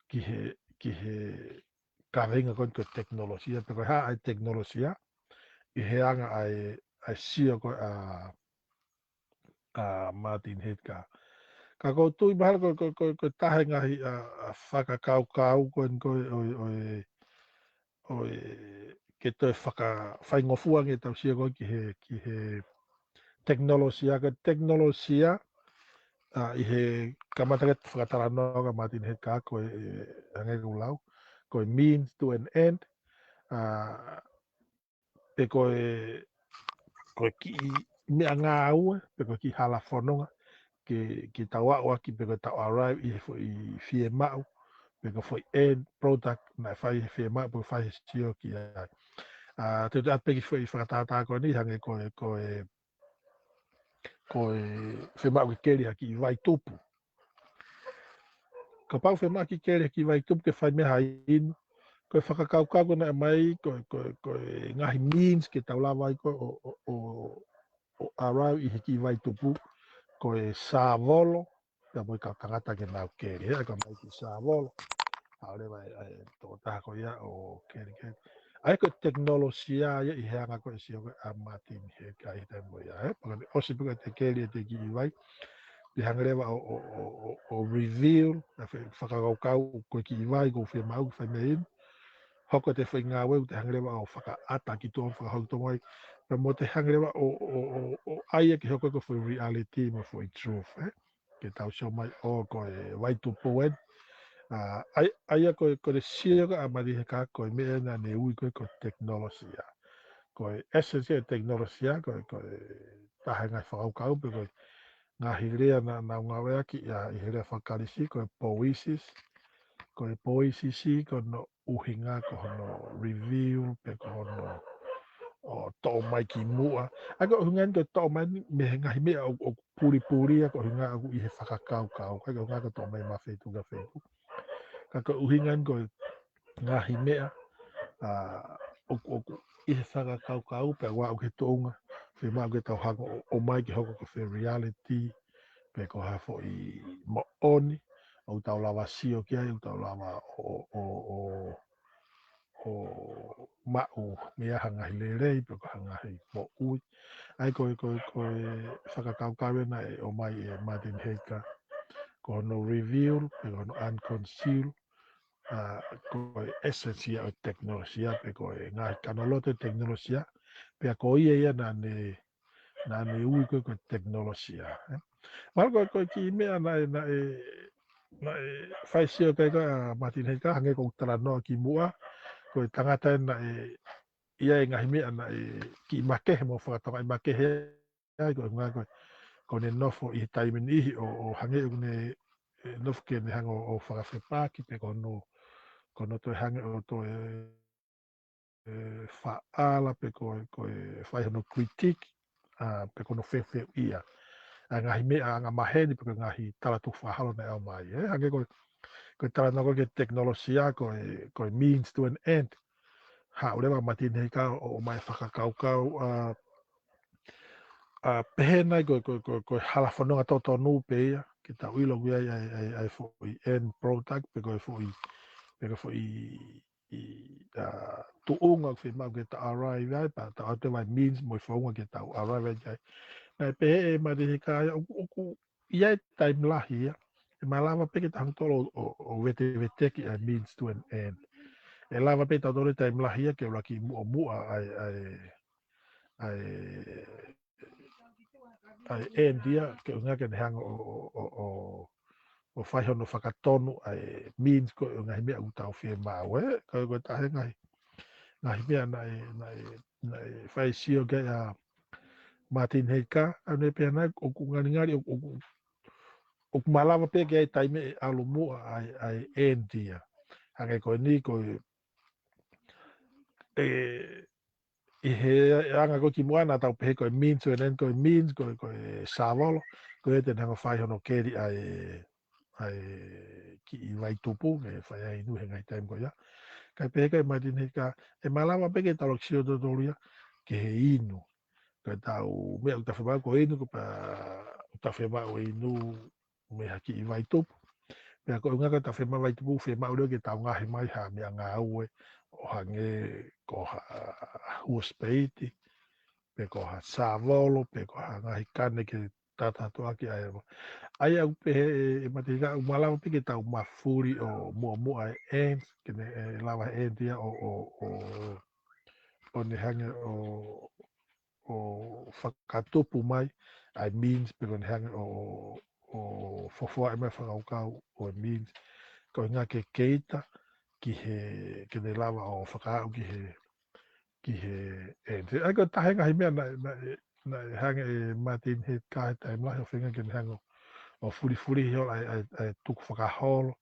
ki he karenga ko teknolosia pe ko ha ai teknolosia i he anga ai sio ko Martin Heidegger ka ko tui mahal ko tahe ngahi whakakaukau o ke toi whaingofua nge tau sia ko ki he teknolosia ka teknolosia i he kamata whakatara noga Martin Heidegger ko angai ulau ko means to an end pe ko ki mea ngā ua pe ko ki hala whanonga ki tawa waki pe ko tau arrive i fie mau pe ko foi end product na fai fie mau pe fai sio ki te te apeki foi whakatata ko ni hange ko fie mau ki keri ki vai tupu ka pau fie mau ki keri ki vai tupu ke fai meha inu ko whakakaukau na mai ko ngahi means ke tau lawa i ko o arrive i ki vai tupu ko savolo ka mo ka kangata ke nau keri ka mai ki savolo ale vai to ta ko ia o keri ai ko teknolosia ia i hanga ko si o Martin he kai te mo ia porque o si porque te keri te ki vai i hanga leva o reveal whakakaukau ko ki vai ko whi mau whai mein hoko te whi ngā weu te hanga leva o whakaata ki tō whakahauto mai pe mo te hanga leva o aia ki hoko ko whi reality mo whi truth ke tau sio mai o ko vai tupu aia ko le sia ka amari ka ko me na ne ui ko teknolosia ko essence teknolosia ko ta hanga whakau pe ko ngā hirea na ngā wea ki i hirea whakarisi ko poesis ko poesisi ko no uhinga ko no review pe ko no o tō mai ki mua ko hungan ko tō mai me ngahi mea o puri ko hunga i he whakakau ko hunga ko tō mai mawhetu ka whetu ka uhingan ko ngahi mea i he whakakaukau pe wa o ke tōnga whi mau ke tau hako o mai ki hoko ko whi reality pe ko hafo i mo oni o tau lawa sio ki ai o tau lawa o mau mea hangahi lerei pe ko hangahi mo ui ai ko whakakaukau na o mai e Martin Heidegger ko no review pe ko no unconceal ko esensia o teknolosia pe ko ngā kanolote teknolosia pe ko ia na ne ui ko teknolosia mal ko ki mea na fai sio kai ka matin hei ka hange ko tala no ki mua ko tangata na ia e ngahi mea na ki make mo whakatanga i make he ai ko ngā ko ne nofo i taimen ihi o hange o ne nofo ke ne hango o whakawhepaki pe ko no to hange o to whaala pe ko whai hono critique pe ko no whewheu ia a ngahi mea anga maheni pe ko ngahi tala tu whahalo na au mai hange ko tala noko ke teknolosia ko means to an end ha ulewa matin hei ka o mai whakakaukau pehena ko hala whanonga toto nu pe ia ki ta uilo gui ai fo i end product pe ko fo i tu unga ke mau ke ta arrive ai pa ta ate vai means mo whaunga ke ta arrive ai nai pehe e matin ka ku ia time lahi ia e malama pe ke ta hangtolo o vete ki a means to an end e lava pe ta dole time lahi ia ke laki mua ai end dia ke unga ke hang o fai hono whakatonu ai means ko ngai mea utau whie mau ko ta he ngai mea nai fai sio ke a Martin Heika au ne pia nai o ku ngari o ku malama pe ke ai taime alu mua ai end dia hange ko ni ko i he anga ko ki moana tau pehe ko means so nen ko means ko savolo ko e te nanga whai hono keri ai ki i vai tupu e whai ai nu he ngai taim ko ia kai pehe kai mai tine ka e malama peke talo kisio to toria ke he inu ka tau mea uta whema ko inu ko pa uta whema o inu me haki i vai tupu mea ko unga ka ta whema vai tupu whema ureo ke tau ngahi mai ha mea ngā ue o hange ko ha huaspeiti pe ko ha savolo pe ko ha ngahi kane ke tata toa ki ai ai au pe e matika u malama pe ke tau mafuri o mua ends ke ne lava endia o ne hange o whakatupu mai ai means pe ko ne hange o fofoa e mai whakaukau o means ko ngā ke keita ki he ke ne lava o whakaau ki he ai ko tahenga hi mea na hange e Martin he kai tai mai o whinga ke ne hange o furi hio ai tuku whakaholo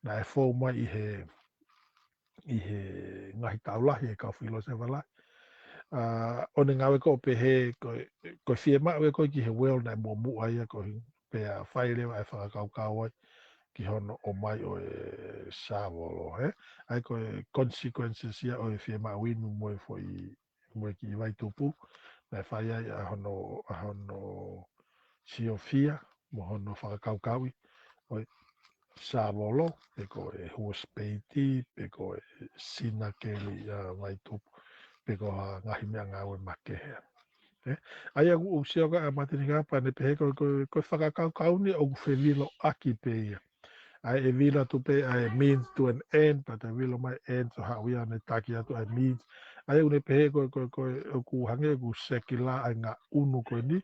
na e fō mai i he ngahi taulahi e kau whilo se wala o ne ngawe ko pe he ko fie mawe ko ki he well na mo mu ai ko pe a whaile ai whakakau ai ki hono o mai o e savolo ai ko consequences ia o e fie mawe inu mo e fo i mo ki i vai tupu na whai ai a hono siofia mo hono whakakau oi savolo pe ko e huaspeiti pe ko e sina keli vai tupu pe ko ngahi mea ngā ue make hea ai aku o sia ka matini ka pa ne pe ko whakakau ni o whewilo aki pe ia ai e vila tu pe ai means to an end but I will my end so how we are ne taki atu ai means ai une pe ko ku hange ku sekila ai nga unu ko ni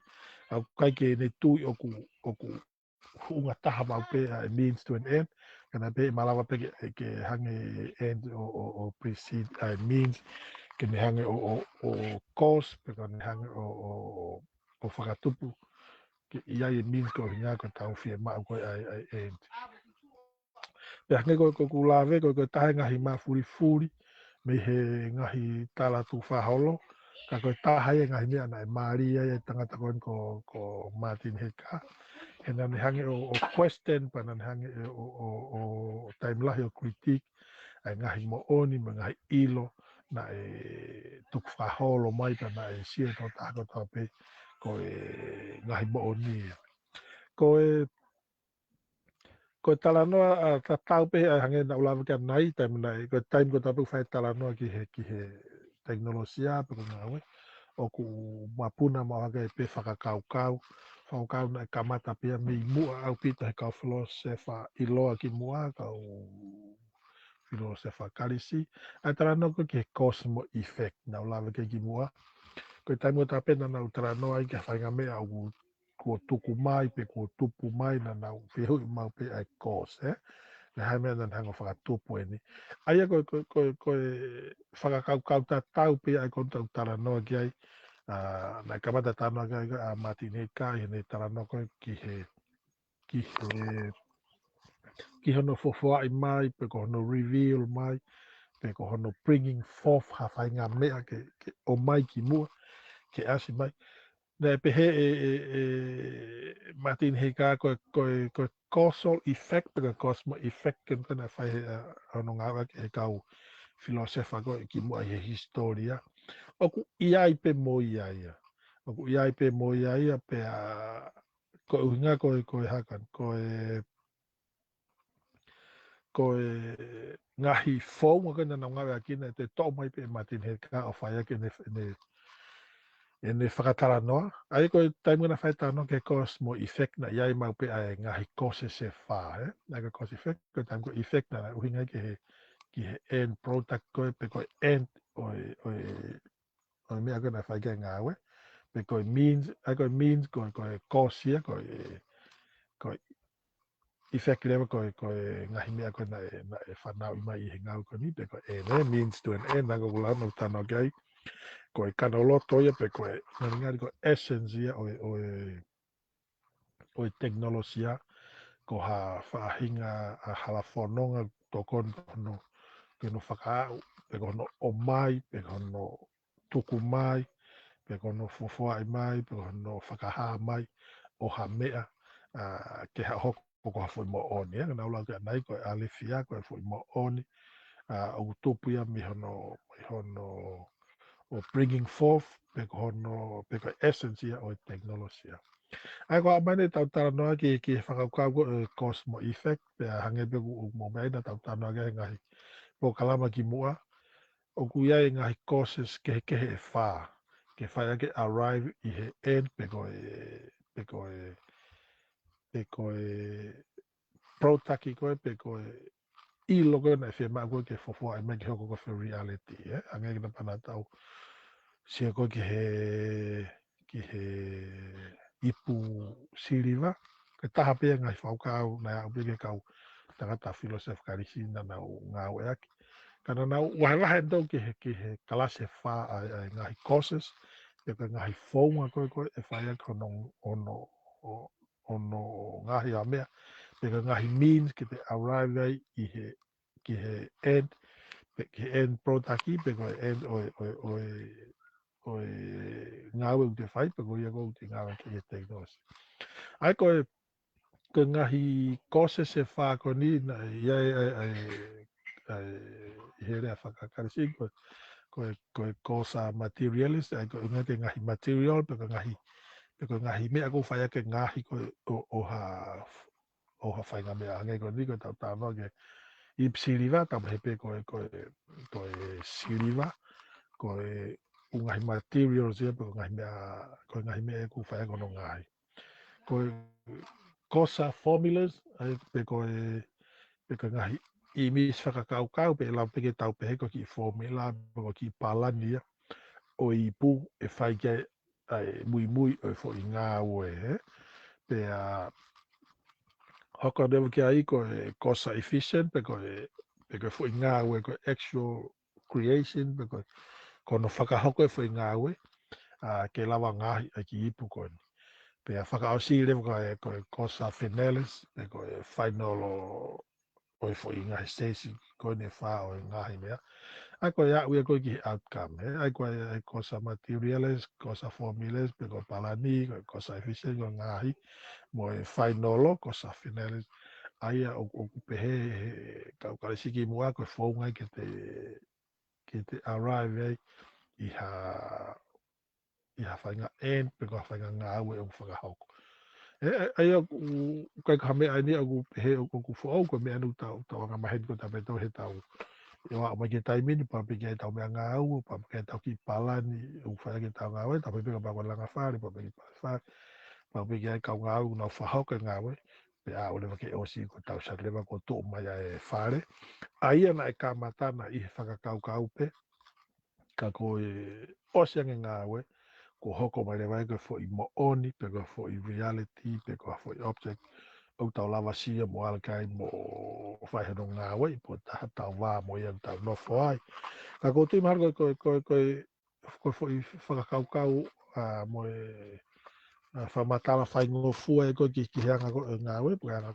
au kai ke ne tu o ku unga taha mau pe ai means to an end kana pe malawa pe ke hange end o precede ai means ke ne hange o cause pe ka ne hange o whakatupu ke ia e means ko hinga ko tau fie mau ko ai end pe hange ko lawe ko tahe ngahi ma furi me he ngahi tala tu whaholo ka koe taha e ngahi mea nai Maria e tangata ko Martin Heka he nane hange o question pa nane hange o time lahi o critique ai ngahi mo oni me ngahi ilo na e tuk whaholo mai pa na e sia to tako tau pe ko e ngahi mo oni ko talanoa ta tau pe a hange na ulawa ka nai time nai ko time ko tapu fai talanoa ki he teknolosia pe ko ngawe o ku mapuna ma ga pe whakakau na kamata pia mi mua au pita he kau filosefa iloa ki mua kau filosefa kalisi a talanoa ko ki cosmo effect na ulawa ke ki mua ko time ko tapena na talanoa i ka whainga mea au ko tuku mai pe ko tupu mai na nau whihu I mau pe ai kos, le hai mea nan hango whakatupu e ni. Aia koe whakakaukau ta tau pe ai kontau tara noa ki ai, nai kamata tanoa ki ai a Martin Heka I nei tara noa koe ki hono fofoa I mai, pe ko hono reveal mai, pe ko hono bringing forth ha whai ngā mea ke o mai ki mua, ke asi mai. Nē pe he Martin Heka koe causal effect, pe ko cosmo effect, ken tana whai hono ngāwa ke he kau filosofa koe ki mua I he historia. Oku iai pe mo iaia. Oku iai pe mo iaia pe a koe uhinga koe hakan, koe ngahi fōunga kena na ngawe akina te tō mai pe Martin Heka o whai ake ne whakatara noa. Ai koe taimu na whai tano ke cosmo effect na iai mau pe ai ngahi kose se wha, Nai ka cause effect, koe taimu ko effect na uhinga ki he end product koe pe koe end o mea koe na whai kia ngāwe. Pe koe means, koe cause koe effect lewa koe ngahi mea koe na e whanau I mai I he ngau koe ni, pe koe means to an end, nako kula no tano kai, koe kanoloto ia pe koe ngari koe essence ia o Tekinolosia, ko ha whaahinga a hala whanonga tokon kono whakaau, pe kono o mai, pe kono tuku mai, pe kono fofoa I mai, pe kono whakaha mai, o ha mea, ke ha hoko ko ha foi mo oni, na ula ke nai ko alifia ko foi mo oni, o tupu ia mi hono o bringing forth, pe ko essence ia o Tekinolosia. Ai ko amane tau tara noa ki whakaukau ko cosmo effect, pe hange pe ku mo mea na tau tara noa ke ngahi Polokalama ki mua, o ku iai ngahi causes ke he wha, ke whai ake arrive I he end, pe koe protaki koe, pe koe I loko na e whema koe ke whawhua I mai ki hoko koe reality, Angai ki na pana tau sia koe ki he ipu siriwa, ke taha pia ngai whaukau, na au pia kau tangata filosof karisi na nau ngau eaki. Kana nau wahewahe ndo ki he kalase wha ai ngahi causes, pe koe ngahi whaunga koe e whaia ono ngahi a mea, pe koe ngahi means ki te arrive ai ki he end, ki end product I, pe koe end ngawe u te whai, pe koe ia kou te ngawe ki he Tekinolosia. Ai koe ngahi kose se wha ko ni, I he rea whakakarisi, koe kosa materialist, ai koe ngate ngahi material, pe koe ngahi mea kou whai ake ngahi koe o ha whainga mea, angai koe ni koe tau tānoa ke I siriwa, tau hepe koe siriwa, koe ungahi materials ia, koe ngahi mea ku whai kono ngahi. Koe kosa formulas, ai pe koe ngahi imis whakakaukau, pe lau peke tau pehe koe ki formula, koe ki palani ia, o I pu e whai kia mui o fo I ngā ue, pe hoko rewa ki ai koe kosa efficient, pe koe fo I ngā ue, koe actual creation, pe kono whakahoko e fo I ngā ue, ke lawa ngahi ai ki ipu koe. Pe whakaosi rewa koe kosa finalis, pe koe final o fo I ngahi station, koe ne wha o ngahi mea. Ai koe ia ue koe ki outcome, ai koe kosa materialis, kosa formulas, pe koe palani, koe kosa efficient, koe ngahi, mo final kosa finalis, ai o pehe kaukarisiki mua koe whaungai ke te arrive ai I ha whainga end, pe koe whainga ngā aue o whakahoko. Ai o kai ka mea ai ni o pehe o ku whaau, koe mea nu tau anga mahedi ko tape tau he tau. E wa o mai ke taimini, pa pe kia tau mea ngā au, pa pe kia tau ki palani, o whaia ke tau ngā aue, ta pe peka pa langa whare, pa pe kia whare, pa pe kia kau ngā au, nau whahauka ngā aue, pe a ole ke osi ko tau sa lewa ko tō mai e whare. Ai ana e ka matana I he whakakau ka upe, ka koe osi ange ngā aue, ko hoko mai le vai ko fo I mooni pe ko fo I reality pe ko fo I object o tau lava sia mo alkai mo fai no ngā wei po ta tau wā mo ia tau no foai ka ko tu mar ko fo I whakakaukau mo whamatala whai ngō fua e ko ki heanga ko ngā wei po ngā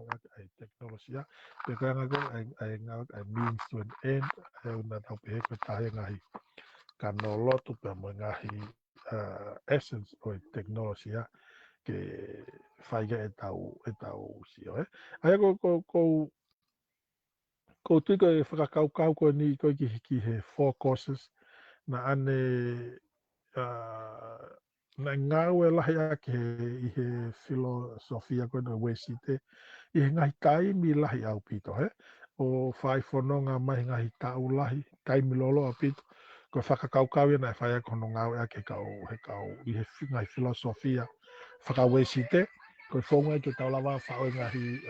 wei ai Tekinolosia pe ko ngā ko ai ngā ai means to an end e una tau pe ko tahe ngahi ka no lotu pe mo ngahi essence o Tekinolosia ke whaiga e tau sio ai ko tui ko e whakakaukau ko ni ko ki he 4 courses na ane na ngā ue lahi ake I he filosofia ko no wesite I he ngahi taimi lahi au pito o whai whanonga mai ngahi tau lahi taimi lolo au pito ko whakakaukau na e whai ako no ngā ue ake he kau I he ngahi filosofia whakawesite ko whonga ke tau lawa whao ngahi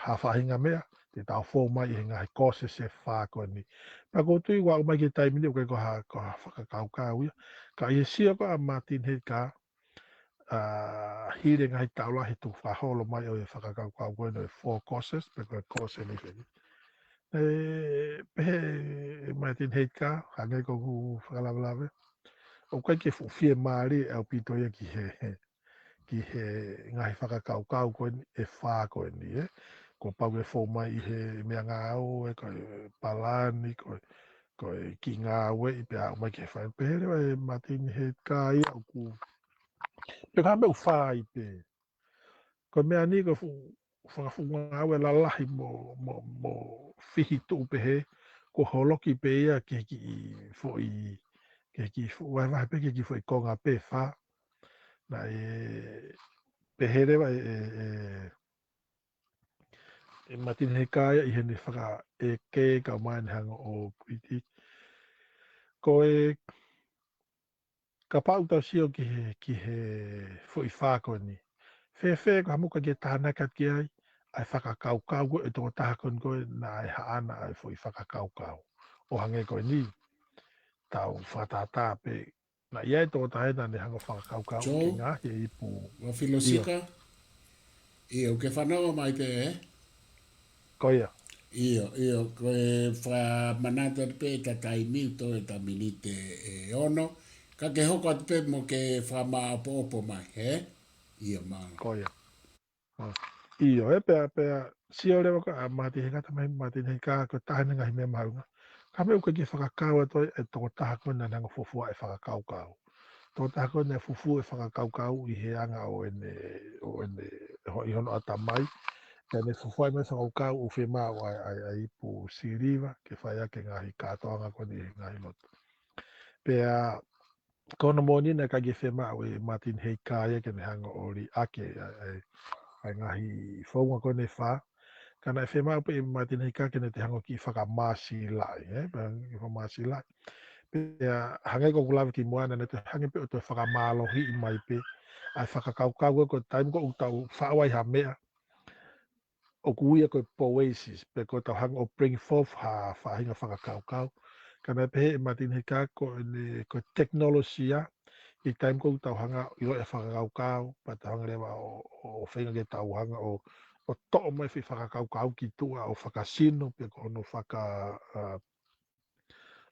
hawhahinga mea te tau whō mai I ngahi kose se whā koe ni. Pā ko tui wā mai ki taimini o kai ko whakakaukau ia. Ka I sia ko a Martin Heidegger hire ngahi taula he tu whaholo mai o e whakakaukau koe no e 4 courses, pe koe kose ni wheni. Pehe Martin Heidegger, hangai ko ku whakalawalawe. O kai ke fufie maari e au pito ia ki he ngahi whakakaukau koe ni e whā koe ni ko pau e fo mai I he mea ngā au ko palani ko ki ngā we I pe au mai ke whai pere e Martin Heidegger I au ku pe ka me u whai pe ko mea ni ko whakafu ngā we la lahi mo whihi tu pe he ko holoki pe ia ke ki fo I ke ki wai wai pe ke ki fo I konga pe wha na pe here wa Martin Heidegger I he ni whaka ke ka mai ni hanga o kriti ko ka pau tau sio ki he fo I whako ni whe ko hamuka ke tānaka ki ai whakakaukau ko e tō tākon ko na ai haana ai fo I whakakaukau o hange ko ni tau whatata pe na iai tō tāhena ni hanga whakakaukau ke ngā he ipu wa filosika o ke whanau mai te koia Io ko e wha manata pe ta taimi to e ta minite e ono ka ke hoko atu pe mo ke wha maa opo mai Io malo koia Io pe sio lewa ka mati he kata mai mati he ka ko tāhena ngahi mea maunga ka me uka ki whakakau ato e tō tāko na hanga fufua e whakakaukau tō tāko na fufu e whakakaukau I he anga o ene I hono ata mai ka ne fufua me whakakaukau u whema o ai ipu siriva ke whai ake ngahi kātoanga ko ni ngahi lotu pea kono moni na ka ki whema o e Martin Heidegger ke ne hanga o ri ake ai ngahi whaunga ko ne wha kana e whema pe Martin Heidegger ke ne te hanga ki whakamasi lai whakamasi lai pea hangai ko kulawe ki moana ne te hangi pe o te whakamalohi I mai pe ai whakakaukau ko taim ko utau whaawai ha mea o kuia ko poesis pe ko tau hanga o bring forth ha whahinga whakakaukau kana pe he Martin Heidegger ko Tekinolosia I taim ko tau hanga I roi whakakaukau pa tau hanga lewa o whainga ke tau hanga o to'o mai whi whakakaukau ki tua o whakasino pe ko no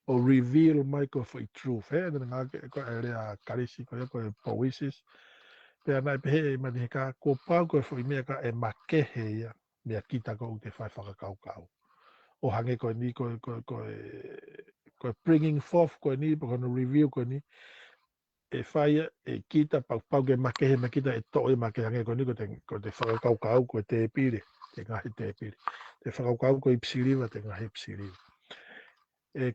o reveal mai ko for truth and nga ko area karisi ko poesis pe ana pe he Martin Heidegger ko pau ko for me ka e makehe ya me kita ko te fai whakakaukau o hange ko ni ko bringing forth ko ni ko no review ko ni e whai e kita pau ke makehe me kita e to e makehe hange ko ni ko te whakakaukau ko te pire te ngahi te pire te whakakaukau ko I psiriva te ngahi psiriva e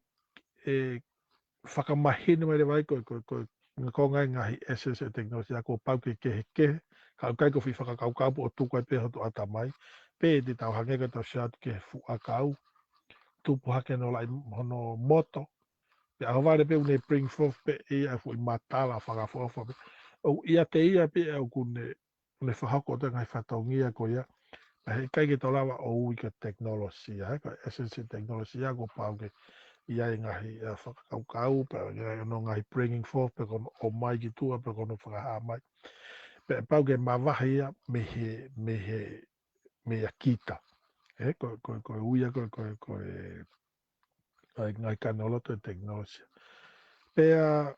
whakamahina mai rewai ko ngai ngahi essence e Tekinolosia ko pau ke ka kai ko whakakaukau o tukai pe hoto ata mai pe te tau hange ka tau siatu ke fuakau tupu hake no lai hono moto pe ahaware pe une bring forth pe a fu matala whakafofa pe o ia te ia pe au kune whahako te ngai whataungia ko ia he kai ke tau lawa o ui ka Tekinolosia ka essence e Tekinolosia ko pau ke ia ngahi whakakaukau, pe no ngahi bringing forth, pe kono o mai ki tua, pe kono whakaha mai. Pe pau ke mawahi me he kita. Ko uia, ko ngai kanoloto e teknolosia. Pea,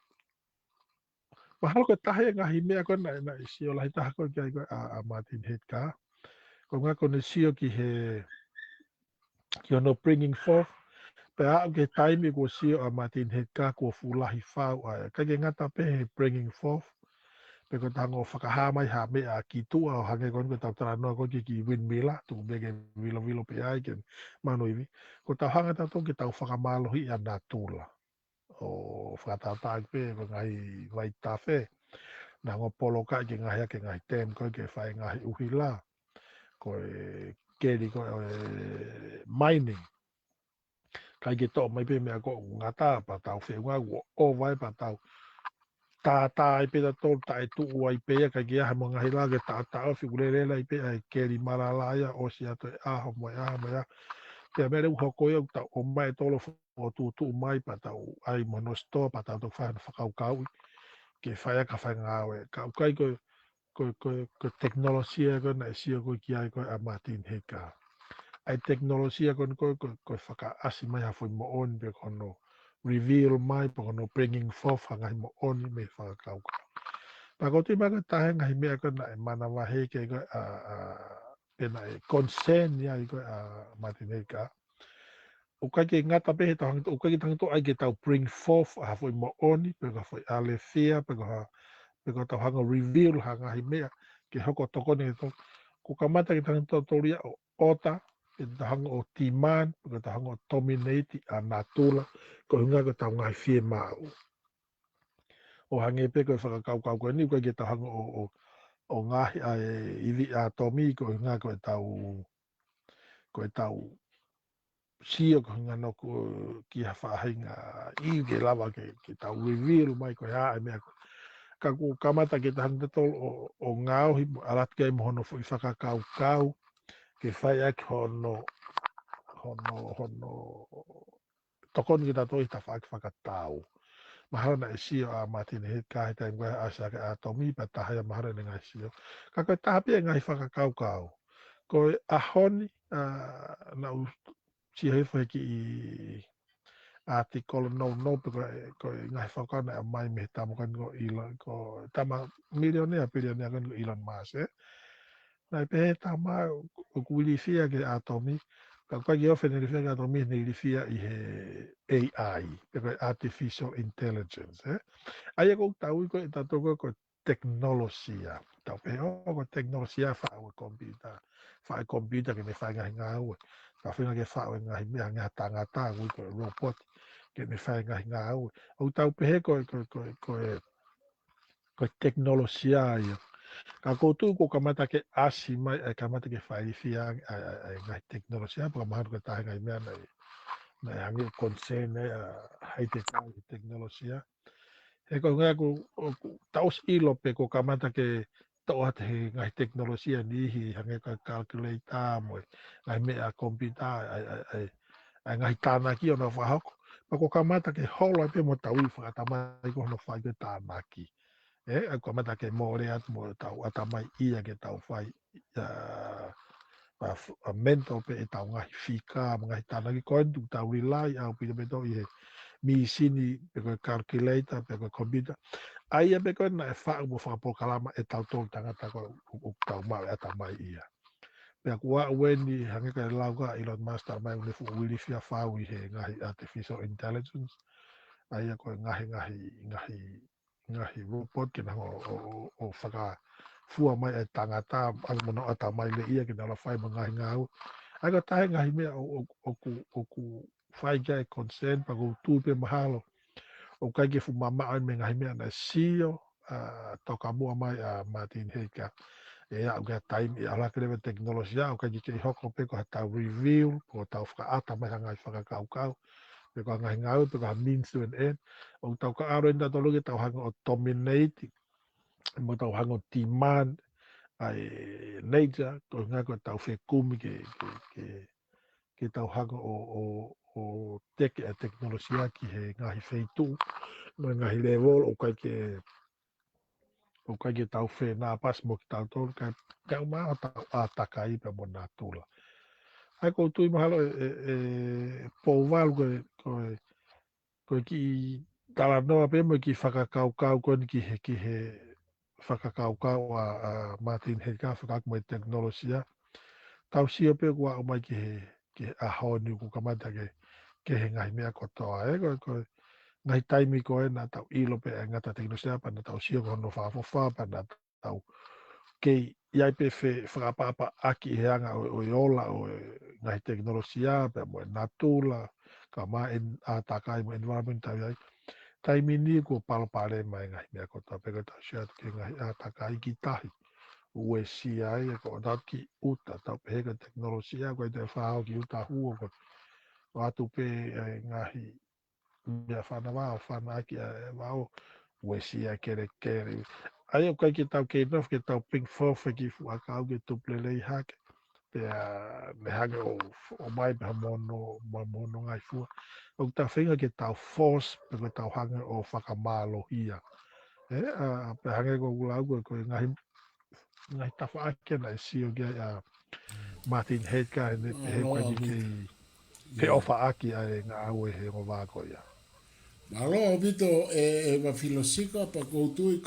mahalo ko tahe ngahi mea ko na isio lahi taha ko kia a Martin Heidegger. Ko ngā ko ne sio ki ono bringing forth. Pe a ke taimi ko sio a Martin Heidegger ko fulahi whau a ka ke ngata pe he bringing forth. Pe ko tango whakaha mai ha mea ki tua o hange kon ko tau tara noa ko ki windmilla. Tu mege wilo pe ai ke mano iwi. Ko tau hanga tau ki tau whakamalohi a nā tūla. O whakatatai pe ko ngai vai tawhe. Nā ngō polo kai ke ngahi ake ngahi tem koe ke whai ngahi uhi la. Ko e keri ko e mining. Kai ke tō mai pe mea ko ngata pa tau whenua o vai pa tau. Tā e peta tō ta e tu ua i pea kai ke aha mo ngahi la ke tā o whikurerela i pea e keri maralaia o si ato e aho mo e aho mo e aho. Pea mere uho koe au tau o mai tolo o tu mai pa tau ai mono sto pa tau tau whahana whakaukau. Ke whaia ka whai ngāwe. Ka ukai ko teknolosia ko na sio ko ki ai ko a Martin Heidegger. Ai teknolosia ko whaka asi mai ha foi mo on pe kono reveal mai pe kono bringing forth ngai mo on me whakakau. Pa ko te maka tahe ngai mea ko na e mana wahe ke ko a pena e concern ia ko a Martin Heidegger. Ukai ke ngata pe he tau ukai ke tango ai ke tau bring forth ha foi mo on pe ko foi alefia pe ko ha pe ko tau hanga reveal hanga hi mea ke hoko toko ne to ko kamata ke tango toria o ota ke tau hanga o timan pe ko tau hanga o dominate a natula ko hunga ko tau ngai fie mau o hange pe ko whakakau ko ni ko ke tau hanga o ngahi a iwi a tomi ko hunga ko tau sio ko hunga no ko ki ha whahinga i ke lava ke tau reveal mai ko ha mea ko ka ku kamata ke tanga tol o ngau hi alat ke mo no foi whakakau kau ke whai ak hono tokon ki tato i ta whakatau mahara na isio a Martin Heidegger ta ngwa asa ka atomi pa taha ya mahara ni ngai sio ka ko tapi ngai whakakau kau ko a honi na si he foi ki article no ko ngai whakau na mai me tamo kan ko Elon ko tama milionaire kan ko Elon Musk na pe tama ko kuli fia ke atomi ka ko yo fe ni fia atomi ni fia i he AI pe artificial intelligence ai ko tau ko tato ko teknolosia tau pe ko teknolosia fa o computer ke me fa ngai ngau ka fe ngai fa ngai me ngai tangata ko robot ke me fa ngai ngau o tau pe ko teknolosia ia ka koutou ko kamata ke asi mai kamata ke whaifia ngai teknolosia pa mahar ko tahe ngai mea na hangi concern Heidegger teknolosia e ko ngai ko taus ilo pe ko kamata ke tau ate ngai teknolosia ni hi hangi ka calculator mo ngai mea computer ai ngai tana ki ona whahoko pa ko kamata ke hola pe mo tau i whakatamai ko no whai ke tana ki ko mata ke more at mo tau atamai ia ke tau fai a mental pe e tau ngai fika ngai tana ki ko tu tau rely au pe beto i mi sini pe ko calculator pe ko computer ai pe ko na fa mo fa Polokalama e tau tol tanga ta ko tau mai atamai ia pe ko wa weni hange ka lauga Elon Musk ta mai ule fu uli fia fa wi he ngai artificial intelligence ai ko ngahi robot ke na o whaka fua mai e tangata ang mono ata mai le ia ke na la whai mga ngau ai ko tahe ngahi mea o ku whai kia e concern pa ko tūpe mahalo o kai ke fu mama ai me ngahi mea na sio toka mua mai a Martin Heidegger e au kia time i ala kerewe teknolosia o kai ke hoko pe ko tau review ko tau whaka ata mai hangai whaka kau kau pe ko ngai ngau pe ko means to an end o tau ka aro inda tolo ke tau hanga o dominate mo tau hanga o demand ai nature ko nga ko tau fe kumi ke tau hanga o teke a teknolosia ki he ngahi feitu ngahi level o kai ke tau fe na pas mo ki tau tolu kai ma tau atakai pe mo na tula ai ko tui mahalo pouval ko ki tala noa pe mo ki whakakaukau kon ki he whakakaukau a Martin Heidegger whakak mo teknolosia tau sio pe kua o mai ki he a honi ku kamata ke he ngai mea kotoa ko ngai taimi ko e na tau ilo pe ngata teknolosia pa na tau sio ko no whaafofa pa na tau kei iai pe whakapapa aki he anga o ola o ngai teknolosia pe mo na tula ka ma en atakai mo environment taimi ni ko palpare mai ngai mea kotoa pe ko tau sio ke ngai atakai ki tahi ue si ai ko tau ki uta tau pe ka teknolosia ko te whao ki uta huo ko atu pe ngahi mea whanawao whanaki wao ue si ai kere ai o kai ki tau ke nof ke tau ping fofe ki fuakau ke tuplelei hake pe me hake o mai pe mono ngai fua o ta whinga ke tau force pe ke tau hange o whakamalo hia pe hange ko ulau ko ngai tafa ake na si o kia Martin Heidegger ne pe he kwa ki pe ofa aki ai ngā aue he o wāko ia. Malo vito va filosika pa koutui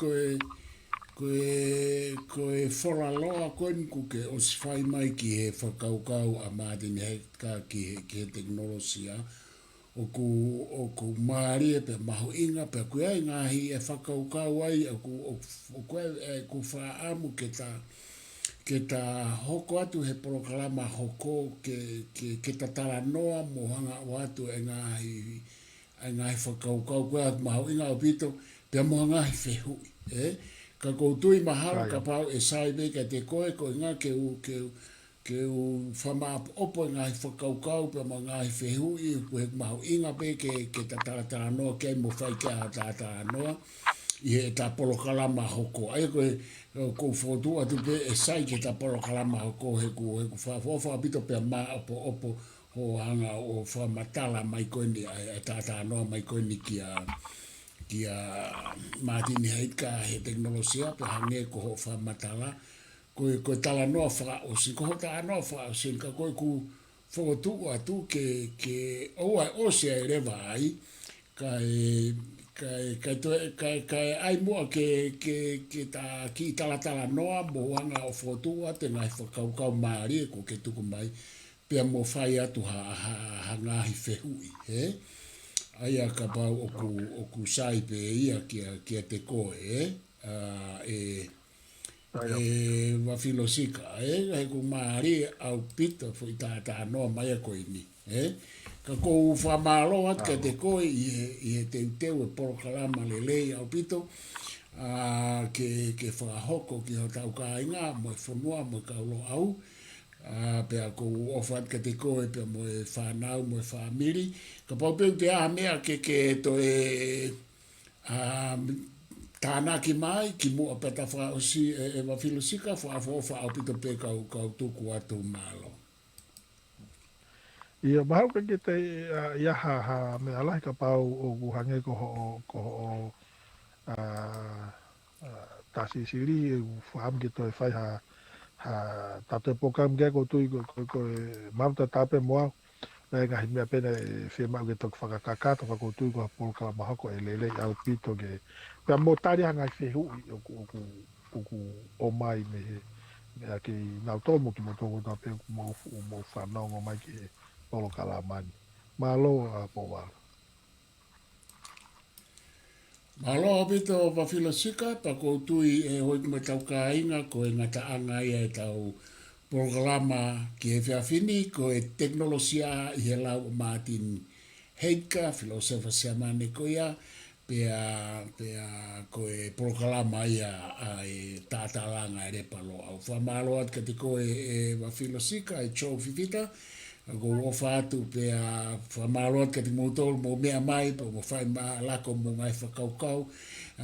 ko e fora loa koin ku ke o si fai mai ki he whakaukau a Martin Heidegger ki he teknolosia o ku maari e pe maho inga pe ku ai ngahi e whakaukau ai o ku whaamu ke ta hoko atu he polokalama hoko ke ta tala noa mo hanga o atu e ngahi whakaukau koe atu maho inga o pito pe mo ngahi whehui ka koutui mahalo ka pau e saibe ka te koe inga ke u whama opo ngahi whakaukau pe mo ngahi whehui koe maho inga pe ke ta tala noa ke mo whai ke a tala noa i he ta polokalama hoko ai ko fotu atu pe e sai ke ta polokalama hoko he ku whafofa pito pe ma opo ho hanga o whamatala mai koe ni e tata noa mai koe ni kia Martin Heidegger he teknolosia pe hange ko ho whamatala ko tala noa wha o si ko ho tala noa wha o si ka koe ku fotu atu ke oa o se e rewa ai kai ai mua ke ta ki tala noa mo hanga o fotu ate ngai whakaukau maari ko ke tuku mai pe mo fai atu ha ngahi whehui ai a ka pau o ku sai pe ia kia te koe wa filosika he ku maari au pita fo ta no mai ko ini ka ko fa malo at ka te koe i te teu e polokalama lelei au pito ke fa hoko ki ho tau ka inga mo fonua mo ka lo au pe ko ofat ka te koe pe mo e whanau mo e whamiri ka pau pe te a mea ke to tānaki mai ki mua peta wha o si e wa filosika wha au pito pe kau tuku atu malo. Ia mahau ka ke te iaha me alai ka pau o kuhange ko ho tasi siri whaam ki to e whai tate pokam ke ko tui ko mamta tape moa na ngahi mea pena e whia ke toki whakakakata whakotui ko Polokalama hako e lelei au pito ke pia mo tari hanga i whehui o mai me he ke nau tomo ki mo toko ta pe mo whanongo mai ki Polokalama ni MALO a powa Malo pito wa filosika pa ko tui e hoi kuma tau ka inga ko e ngata anga ia e tau Polokalama ki e whiawhini ko e Tekinolosia i he lau Martin Heidegger, filosofa siamane ko ia, pea ko e Polokalama ia e Tatalanga Lepa lo au. Whamalo at ka te ko e wa filosika e Fifita, ko ofa atu pea whamalo at ka te motolu mo mea mai, po mo whai maa lako mo ngai whakaukau,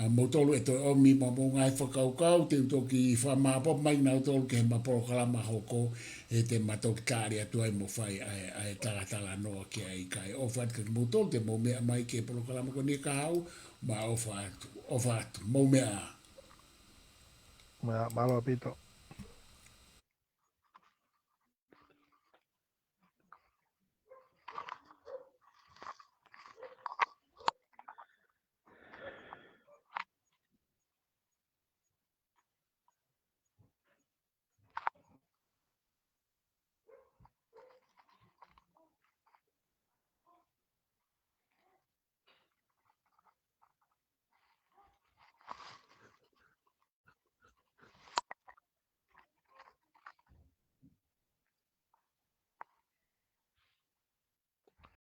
motolu e toi omi mo ngai whakaukau, te utoki whamapop mai na utolu ke ma Polokalama hoko, e te matoki kāri atu ai mo whai ai talatala noa ki ai kai ofa atu ka mutol te mo mea mai ke Polokalama ko ni ka hau ma ofa atu mo mea Malo apito.